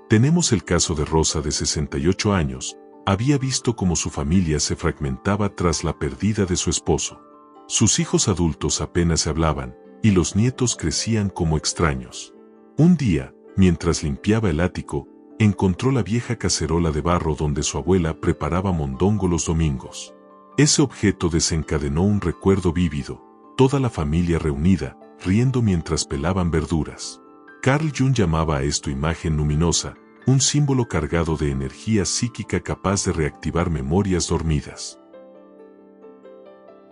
Tenemos el caso de Rosa de 68 años, había visto cómo su familia se fragmentaba tras la pérdida de su esposo. Sus hijos adultos apenas se hablaban, y los nietos crecían como extraños. Un día, mientras limpiaba el ático, encontró la vieja cacerola de barro donde su abuela preparaba mondongo los domingos. Ese objeto desencadenó un recuerdo vívido, toda la familia reunida, riendo mientras pelaban verduras. Carl Jung llamaba a esto imagen luminosa, un símbolo cargado de energía psíquica capaz de reactivar memorias dormidas.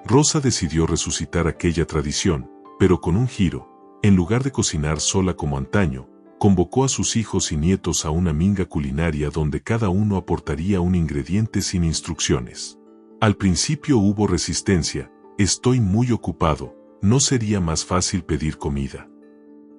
Rosa decidió resucitar aquella tradición, pero con un giro. En lugar de cocinar sola como antaño, convocó a sus hijos y nietos a una minga culinaria donde cada uno aportaría un ingrediente sin instrucciones. Al principio hubo resistencia, estoy muy ocupado, ¿no sería más fácil pedir comida?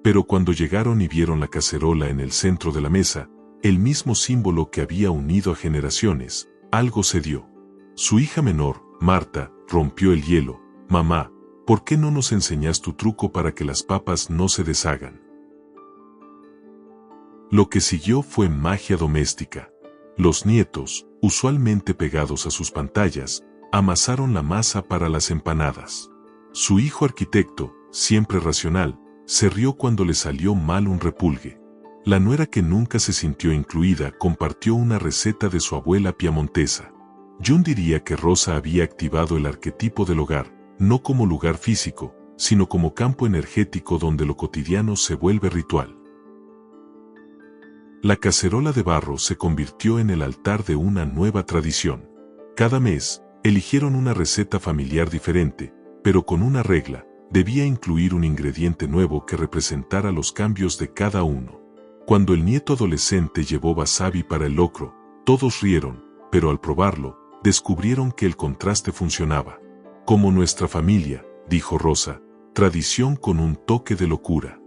Pero cuando llegaron y vieron la cacerola en el centro de la mesa, el mismo símbolo que había unido a generaciones, algo se dio. Su hija menor, Marta, rompió el hielo. Mamá, ¿por qué no nos enseñas tu truco para que las papas no se deshagan? Lo que siguió fue magia doméstica. Los nietos, usualmente pegados a sus pantallas, amasaron la masa para las empanadas. Su hijo arquitecto, siempre racional, se rió cuando le salió mal un repulgue. La nuera que nunca se sintió incluida compartió una receta de su abuela piamontesa. Jung diría que Rosa había activado el arquetipo del hogar, no como lugar físico, sino como campo energético donde lo cotidiano se vuelve ritual. La cacerola de barro se convirtió en el altar de una nueva tradición. Cada mes, eligieron una receta familiar diferente, pero con una regla: debía incluir un ingrediente nuevo que representara los cambios de cada uno. Cuando el nieto adolescente llevó wasabi para el locro, todos rieron, pero al probarlo, descubrieron que el contraste funcionaba. Como nuestra familia, dijo Rosa, tradición con un toque de locura.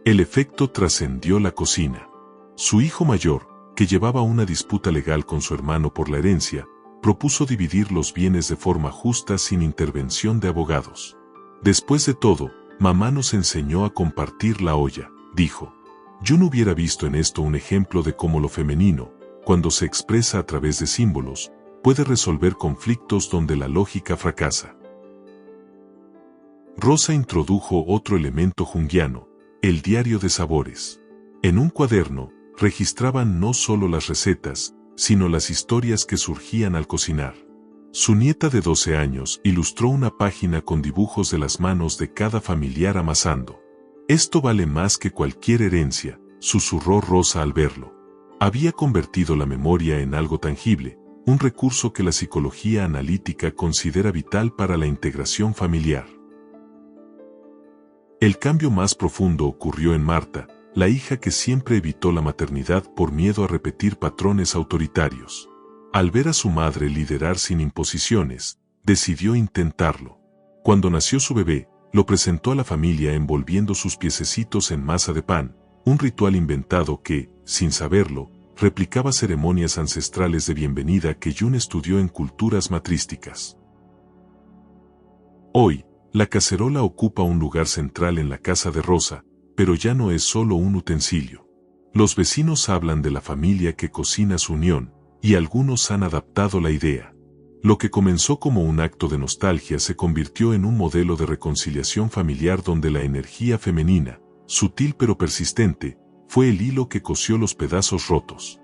El efecto trascendió la cocina. Su hijo mayor, que llevaba una disputa legal con su hermano por la herencia, propuso dividir los bienes de forma justa sin intervención de abogados. Después de todo, mamá nos enseñó a compartir la olla, dijo. Yo no hubiera visto en esto un ejemplo de cómo lo femenino, cuando se expresa a través de símbolos, puede resolver conflictos donde la lógica fracasa. Rosa introdujo otro elemento junguiano: el diario de sabores. En un cuaderno, registraban no solo las recetas, sino las historias que surgían al cocinar. Su nieta de 12 años ilustró una página con dibujos de las manos de cada familiar amasando. Esto vale más que cualquier herencia, susurró Rosa al verlo. Había convertido la memoria en algo tangible, un recurso que la psicología analítica considera vital para la integración familiar. El cambio más profundo ocurrió en Marta, la hija que siempre evitó la maternidad por miedo a repetir patrones autoritarios. Al ver a su madre liderar sin imposiciones, decidió intentarlo. Cuando nació su bebé, lo presentó a la familia envolviendo sus piececitos en masa de pan, un ritual inventado que, sin saberlo, replicaba ceremonias ancestrales de bienvenida que Jun estudió en culturas matrísticas. Hoy, la cacerola ocupa un lugar central en la casa de Rosa, pero ya no es solo un utensilio. Los vecinos hablan de la familia que cocina su unión, y algunos han adaptado la idea. Lo que comenzó como un acto de nostalgia se convirtió en un modelo de reconciliación familiar donde la energía femenina, sutil pero persistente, fue el hilo que cosió los pedazos rotos.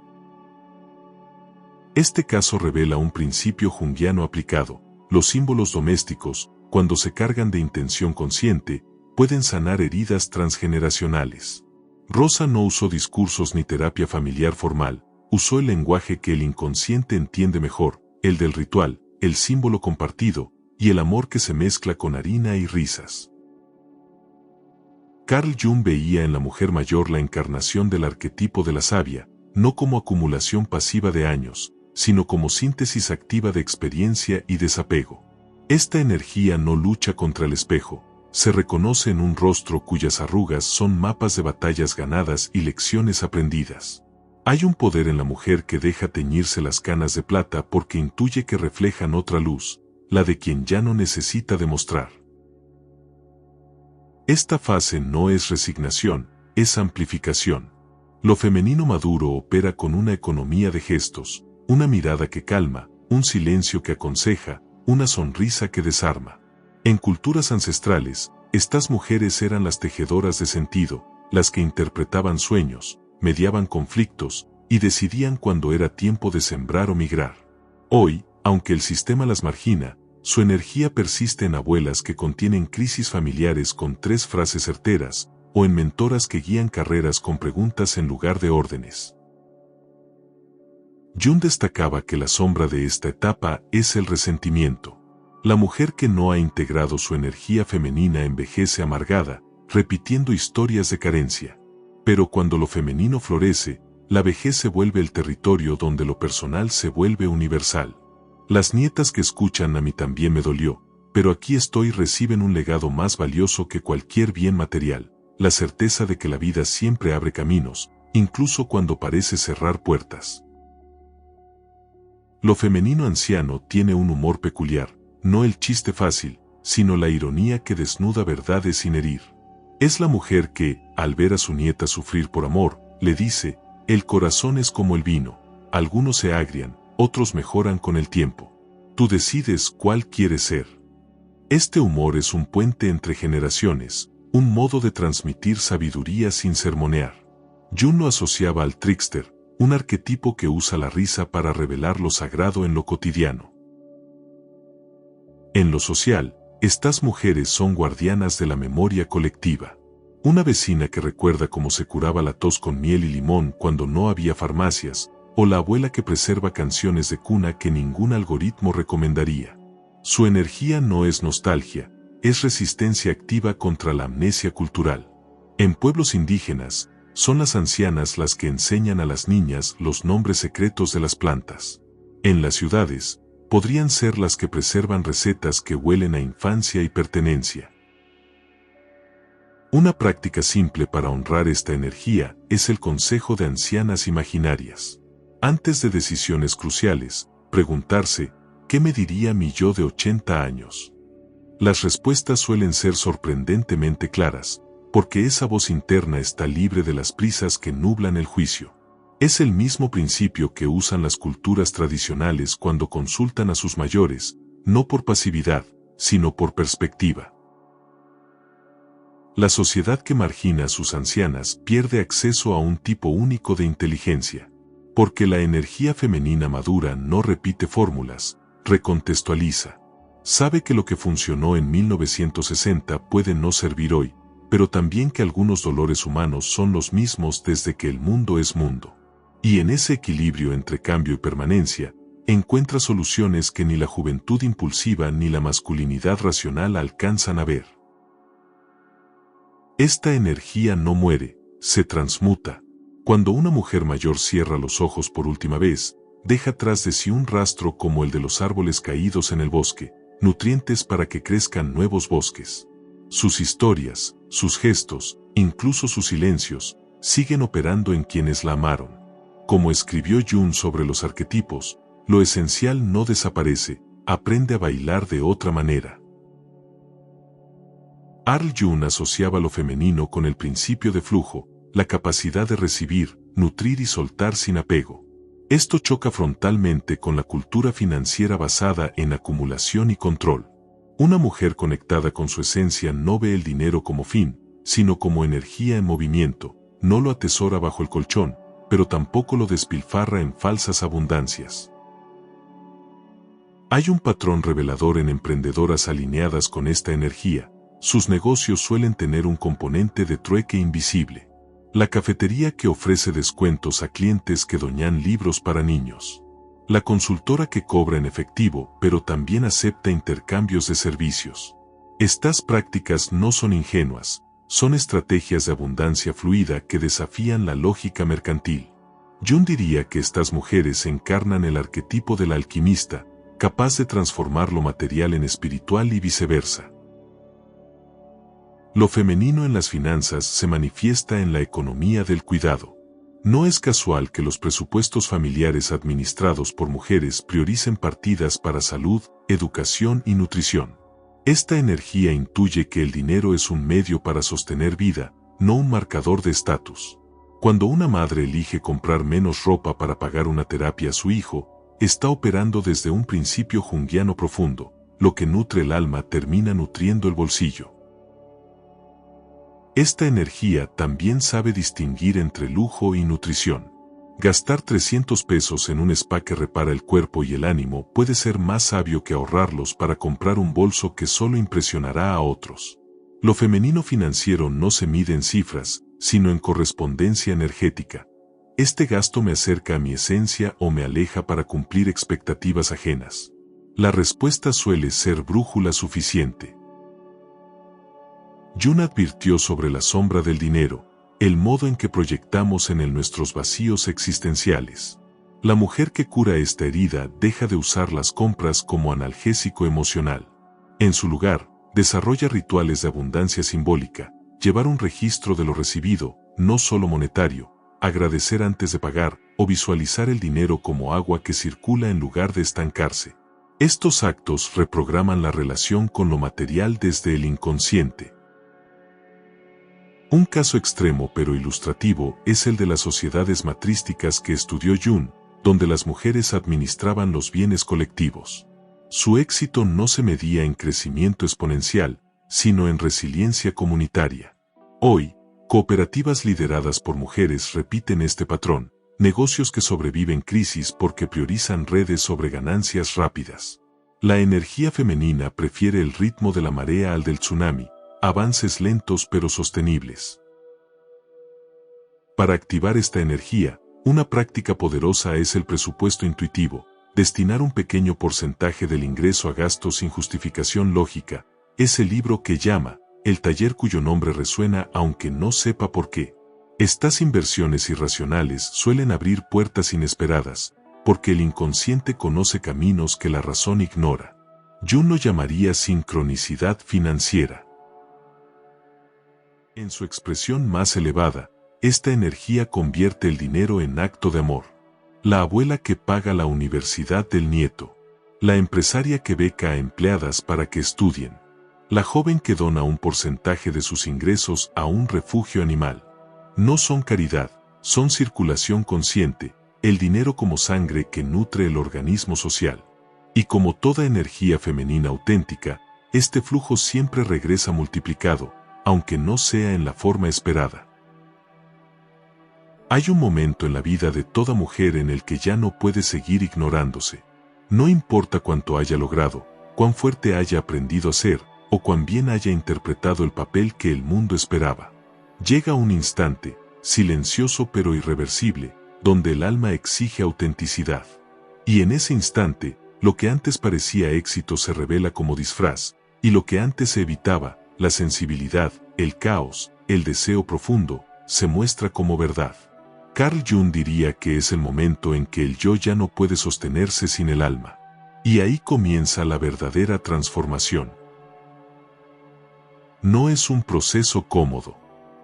Este caso revela un principio junguiano aplicado: los símbolos domésticos, cuando se cargan de intención consciente, pueden sanar heridas transgeneracionales. Rosa no usó discursos ni terapia familiar formal, usó el lenguaje que el inconsciente entiende mejor, el del ritual, el símbolo compartido, y el amor que se mezcla con harina y risas. Carl Jung veía en la mujer mayor la encarnación del arquetipo de la sabia, no como acumulación pasiva de años, sino como síntesis activa de experiencia y desapego. Esta energía no lucha contra el espejo, se reconoce en un rostro cuyas arrugas son mapas de batallas ganadas y lecciones aprendidas. Hay un poder en la mujer que deja teñirse las canas de plata porque intuye que reflejan otra luz, la de quien ya no necesita demostrar. Esta fase no es resignación, es amplificación. Lo femenino maduro opera con una economía de gestos, una mirada que calma, un silencio que aconseja, una sonrisa que desarma. En culturas ancestrales, estas mujeres eran las tejedoras de sentido, las que interpretaban sueños, mediaban conflictos, y decidían cuándo era tiempo de sembrar o migrar. Hoy, aunque el sistema las margina, su energía persiste en abuelas que contienen crisis familiares con 3 frases certeras, o en mentoras que guían carreras con preguntas en lugar de órdenes. Jung destacaba que la sombra de esta etapa es el resentimiento. La mujer que no ha integrado su energía femenina envejece amargada, repitiendo historias de carencia. Pero cuando lo femenino florece, la vejez se vuelve el territorio donde lo personal se vuelve universal. Las nietas que escuchan "A mí también me dolió, pero aquí estoy" reciben un legado más valioso que cualquier bien material, la certeza de que la vida siempre abre caminos, incluso cuando parece cerrar puertas. Lo femenino anciano tiene un humor peculiar, no el chiste fácil, sino la ironía que desnuda verdades sin herir. Es la mujer que, al ver a su nieta sufrir por amor, le dice: el corazón es como el vino, algunos se agrian, otros mejoran con el tiempo. Tú decides cuál quieres ser. Este humor es un puente entre generaciones, un modo de transmitir sabiduría sin sermonear. Jung lo asociaba al trickster, un arquetipo que usa la risa para revelar lo sagrado en lo cotidiano. En lo social, estas mujeres son guardianas de la memoria colectiva. Una vecina que recuerda cómo se curaba la tos con miel y limón cuando no había farmacias, o la abuela que preserva canciones de cuna que ningún algoritmo recomendaría. Su energía no es nostalgia, es resistencia activa contra la amnesia cultural. En pueblos indígenas, son las ancianas las que enseñan a las niñas los nombres secretos de las plantas. En las ciudades, podrían ser las que preservan recetas que huelen a infancia y pertenencia. Una práctica simple para honrar esta energía es el consejo de ancianas imaginarias. Antes de decisiones cruciales, preguntarse, ¿qué me diría mi yo de 80 años? Las respuestas suelen ser sorprendentemente claras, porque esa voz interna está libre de las prisas que nublan el juicio. Es el mismo principio que usan las culturas tradicionales cuando consultan a sus mayores, no por pasividad, sino por perspectiva. La sociedad que margina a sus ancianas pierde acceso a un tipo único de inteligencia, porque la energía femenina madura no repite fórmulas, recontextualiza. Sabe que lo que funcionó en 1960 puede no servir hoy, pero también que algunos dolores humanos son los mismos desde que el mundo es mundo. Y en ese equilibrio entre cambio y permanencia, encuentra soluciones que ni la juventud impulsiva ni la masculinidad racional alcanzan a ver. Esta energía no muere, se transmuta. Cuando una mujer mayor cierra los ojos por última vez, deja tras de sí un rastro como el de los árboles caídos en el bosque, nutrientes para que crezcan nuevos bosques. Sus historias, sus gestos, incluso sus silencios, siguen operando en quienes la amaron. Como escribió Jung sobre los arquetipos, lo esencial no desaparece, aprende a bailar de otra manera. Carl Jung asociaba lo femenino con el principio de flujo, la capacidad de recibir, nutrir y soltar sin apego. Esto choca frontalmente con la cultura financiera basada en acumulación y control. Una mujer conectada con su esencia no ve el dinero como fin, sino como energía en movimiento, no lo atesora bajo el colchón, pero tampoco lo despilfarra en falsas abundancias. Hay un patrón revelador en emprendedoras alineadas con esta energía. Sus negocios suelen tener un componente de trueque invisible. La cafetería que ofrece descuentos a clientes que doñan libros para niños. La consultora que cobra en efectivo pero también acepta intercambios de servicios. Estas prácticas no son ingenuas, son estrategias de abundancia fluida que desafían la lógica mercantil. Jung diría que estas mujeres encarnan el arquetipo del alquimista, capaz de transformar lo material en espiritual y viceversa. Lo femenino en las finanzas se manifiesta en la economía del cuidado. No es casual que los presupuestos familiares administrados por mujeres prioricen partidas para salud, educación y nutrición. Esta energía intuye que el dinero es un medio para sostener vida, no un marcador de estatus. Cuando una madre elige comprar menos ropa para pagar una terapia a su hijo, está operando desde un principio junguiano profundo. Lo que nutre el alma termina nutriendo el bolsillo. Esta energía también sabe distinguir entre lujo y nutrición. Gastar 300 pesos en un spa que repara el cuerpo y el ánimo puede ser más sabio que ahorrarlos para comprar un bolso que solo impresionará a otros. Lo femenino financiero no se mide en cifras, sino en correspondencia energética. ¿Este gasto me acerca a mi esencia o me aleja para cumplir expectativas ajenas? La respuesta suele ser brújula suficiente. Jung advirtió sobre la sombra del dinero, el modo en que proyectamos en él nuestros vacíos existenciales. La mujer que cura esta herida deja de usar las compras como analgésico emocional. En su lugar, desarrolla rituales de abundancia simbólica, llevar un registro de lo recibido, no solo monetario, agradecer antes de pagar o visualizar el dinero como agua que circula en lugar de estancarse. Estos actos reprograman la relación con lo material desde el inconsciente. Un caso extremo pero ilustrativo es el de las sociedades matrísticas que estudió Jung, donde las mujeres administraban los bienes colectivos. Su éxito no se medía en crecimiento exponencial, sino en resiliencia comunitaria. Hoy, cooperativas lideradas por mujeres repiten este patrón, negocios que sobreviven crisis porque priorizan redes sobre ganancias rápidas. La energía femenina prefiere el ritmo de la marea al del tsunami, avances lentos pero sostenibles. Para activar esta energía, una práctica poderosa es el presupuesto intuitivo, destinar un pequeño porcentaje del ingreso a gastos sin justificación lógica. Es el libro que llama, el taller cuyo nombre resuena aunque no sepa por qué. Estas inversiones irracionales suelen abrir puertas inesperadas, porque el inconsciente conoce caminos que la razón ignora. Jung lo llamaría sincronicidad financiera. En su expresión más elevada, esta energía convierte el dinero en acto de amor. La abuela que paga la universidad del nieto. La empresaria que beca a empleadas para que estudien. La joven que dona un porcentaje de sus ingresos a un refugio animal. No son caridad, son circulación consciente, el dinero como sangre que nutre el organismo social. Y como toda energía femenina auténtica, este flujo siempre regresa multiplicado, aunque no sea en la forma esperada. Hay un momento en la vida de toda mujer en el que ya no puede seguir ignorándose. No importa cuánto haya logrado, cuán fuerte haya aprendido a ser, o cuán bien haya interpretado el papel que el mundo esperaba. Llega un instante, silencioso pero irreversible, donde el alma exige autenticidad. Y en ese instante, lo que antes parecía éxito se revela como disfraz, y lo que antes se evitaba, la sensibilidad, el caos, el deseo profundo, se muestra como verdad. Carl Jung diría que es el momento en que el yo ya no puede sostenerse sin el alma. Y ahí comienza la verdadera transformación. No es un proceso cómodo.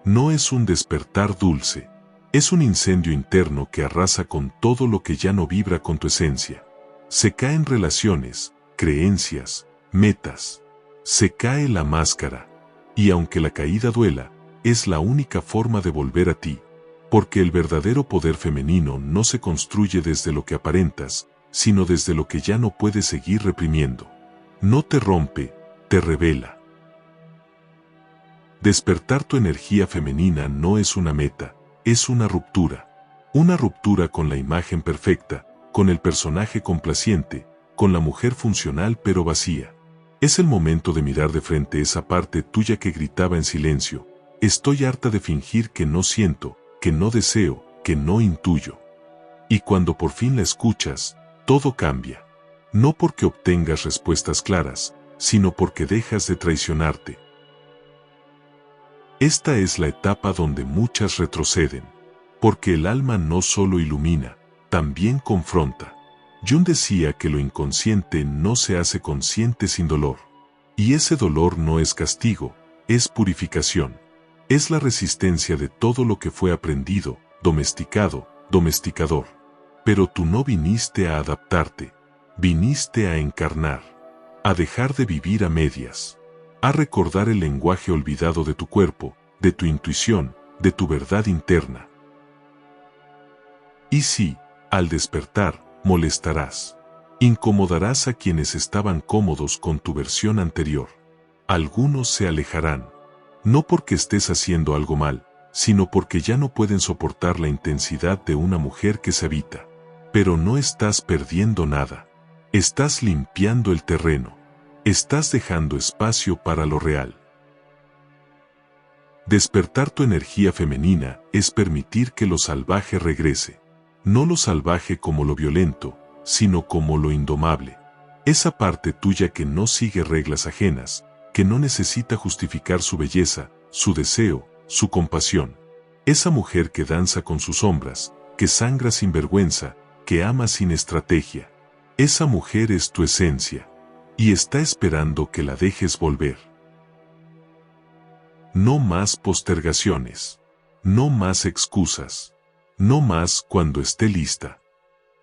No es un despertar dulce. Es un incendio interno que arrasa con todo lo que ya no vibra con tu esencia. Se caen relaciones, creencias, metas. Se cae la máscara. Y aunque la caída duela, es la única forma de volver a ti. Porque el verdadero poder femenino no se construye desde lo que aparentas, sino desde lo que ya no puedes seguir reprimiendo. No te rompe, te revela. Despertar tu energía femenina no es una meta, es una ruptura. Una ruptura con la imagen perfecta, con el personaje complaciente, con la mujer funcional pero vacía. Es el momento de mirar de frente esa parte tuya que gritaba en silencio: estoy harta de fingir que no siento, que no deseo, que no intuyo. Y cuando por fin la escuchas, todo cambia. No porque obtengas respuestas claras, sino porque dejas de traicionarte. Esta es la etapa donde muchas retroceden, porque el alma no solo ilumina, también confronta. Jung decía que lo inconsciente no se hace consciente sin dolor. Y ese dolor no es castigo, es purificación. Es la resistencia de todo lo que fue aprendido, domesticado, domesticador. Pero tú no viniste a adaptarte, viniste a encarnar, a dejar de vivir a medias, a recordar el lenguaje olvidado de tu cuerpo, de tu intuición, de tu verdad interna. Y sí, al despertar, molestarás, incomodarás a quienes estaban cómodos con tu versión anterior. Algunos se alejarán. No porque estés haciendo algo mal, sino porque ya no pueden soportar la intensidad de una mujer que se habita. Pero no estás perdiendo nada. Estás limpiando el terreno. Estás dejando espacio para lo real. Despertar tu energía femenina es permitir que lo salvaje regrese. No lo salvaje como lo violento, sino como lo indomable. Esa parte tuya que no sigue reglas ajenas, que no necesita justificar su belleza, su deseo, su compasión. Esa mujer que danza con sus sombras, que sangra sin vergüenza, que ama sin estrategia. Esa mujer es tu esencia, y está esperando que la dejes volver. No más postergaciones, no más excusas, no más cuando esté lista.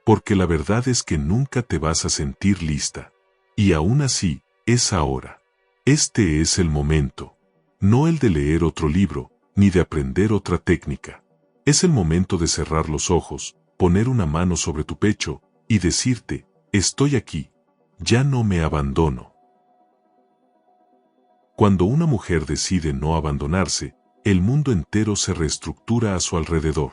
Porque la verdad es que nunca te vas a sentir lista. Y aún así, es ahora. Este es el momento. No el de leer otro libro, ni de aprender otra técnica. Es el momento de cerrar los ojos, poner una mano sobre tu pecho, y decirte: estoy aquí. Ya no me abandono. Cuando una mujer decide no abandonarse, el mundo entero se reestructura a su alrededor.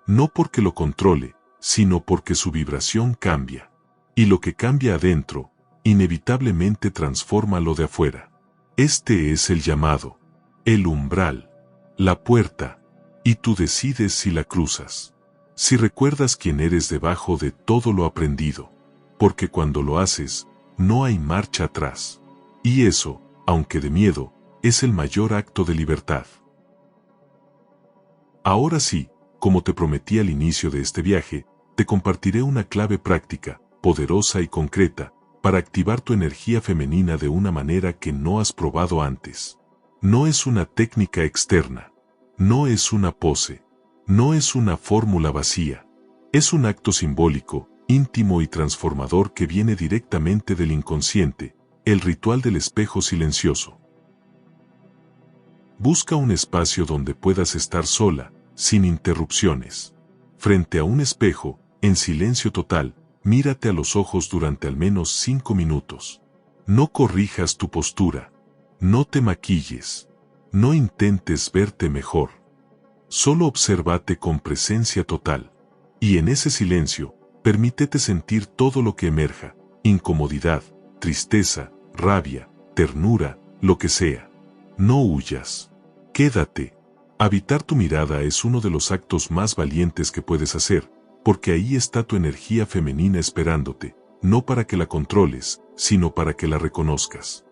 No porque lo controle, sino porque su vibración cambia. Y lo que cambia adentro, inevitablemente transforma lo de afuera. Este es el llamado, el umbral, la puerta, y tú decides si la cruzas. Si recuerdas quién eres debajo de todo lo aprendido, porque cuando lo haces, no hay marcha atrás. Y eso, aunque de miedo, es el mayor acto de libertad. Ahora sí, como te prometí al inicio de este viaje, te compartiré una clave práctica, poderosa y concreta, para activar tu energía femenina de una manera que no has probado antes. No es una técnica externa, no es una pose, no es una fórmula vacía. Es un acto simbólico, íntimo y transformador que viene directamente del inconsciente, el ritual del espejo silencioso. Busca un espacio donde puedas estar sola, sin interrupciones. Frente a un espejo, en silencio total, mírate a los ojos durante al menos 5 minutos. No corrijas tu postura. No te maquilles. No intentes verte mejor. Solo obsérvate con presencia total. Y en ese silencio, permítete sentir todo lo que emerja, incomodidad, tristeza, rabia, ternura, lo que sea. No huyas. Quédate. Habitar tu mirada es uno de los actos más valientes que puedes hacer, porque ahí está tu energía femenina esperándote, no para que la controles, sino para que la reconozcas.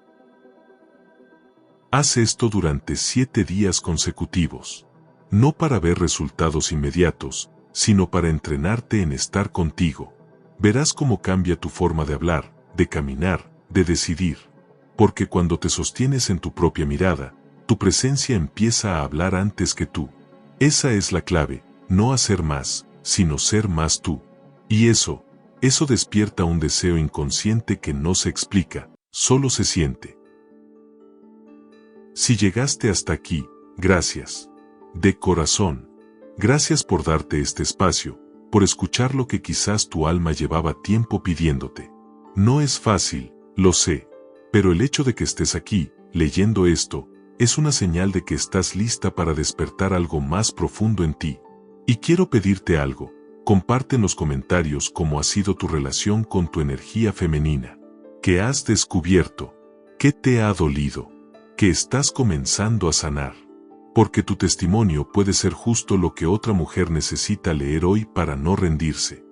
Haz esto durante 7 días consecutivos. No para ver resultados inmediatos, sino para entrenarte en estar contigo. Verás cómo cambia tu forma de hablar, de caminar, de decidir. Porque cuando te sostienes en tu propia mirada, tu presencia empieza a hablar antes que tú. Esa es la clave, no hacer más, sino ser más tú. Y eso despierta un deseo inconsciente que no se explica, solo se siente. Si llegaste hasta aquí, gracias. De corazón. Gracias por darte este espacio, por escuchar lo que quizás tu alma llevaba tiempo pidiéndote. No es fácil, lo sé, pero el hecho de que estés aquí, leyendo esto, es una señal de que estás lista para despertar algo más profundo en ti. Y quiero pedirte algo, comparte en los comentarios cómo ha sido tu relación con tu energía femenina. ¿Qué has descubierto? ¿Qué te ha dolido? ¿Qué estás comenzando a sanar? Porque tu testimonio puede ser justo lo que otra mujer necesita leer hoy para no rendirse.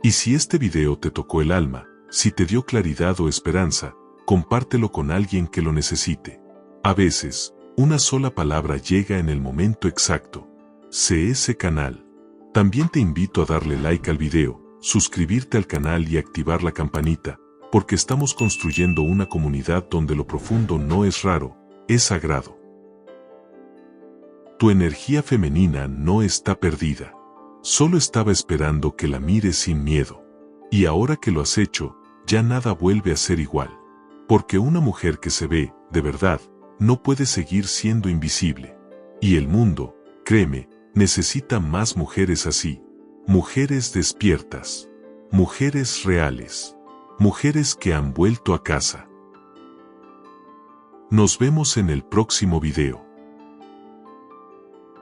Y si este video te tocó el alma, si te dio claridad o esperanza, compártelo con alguien que lo necesite. A veces, una sola palabra llega en el momento exacto. Sé ese canal. También te invito a darle like al video, suscribirte al canal y activar la campanita, porque estamos construyendo una comunidad donde lo profundo no es raro, es sagrado. Tu energía femenina no está perdida. Solo estaba esperando que la mires sin miedo. Y ahora que lo has hecho, ya nada vuelve a ser igual. Porque una mujer que se ve, de verdad, no puede seguir siendo invisible. Y el mundo, créeme, necesita más mujeres así. Mujeres despiertas. Mujeres reales. Mujeres que han vuelto a casa. Nos vemos en el próximo video.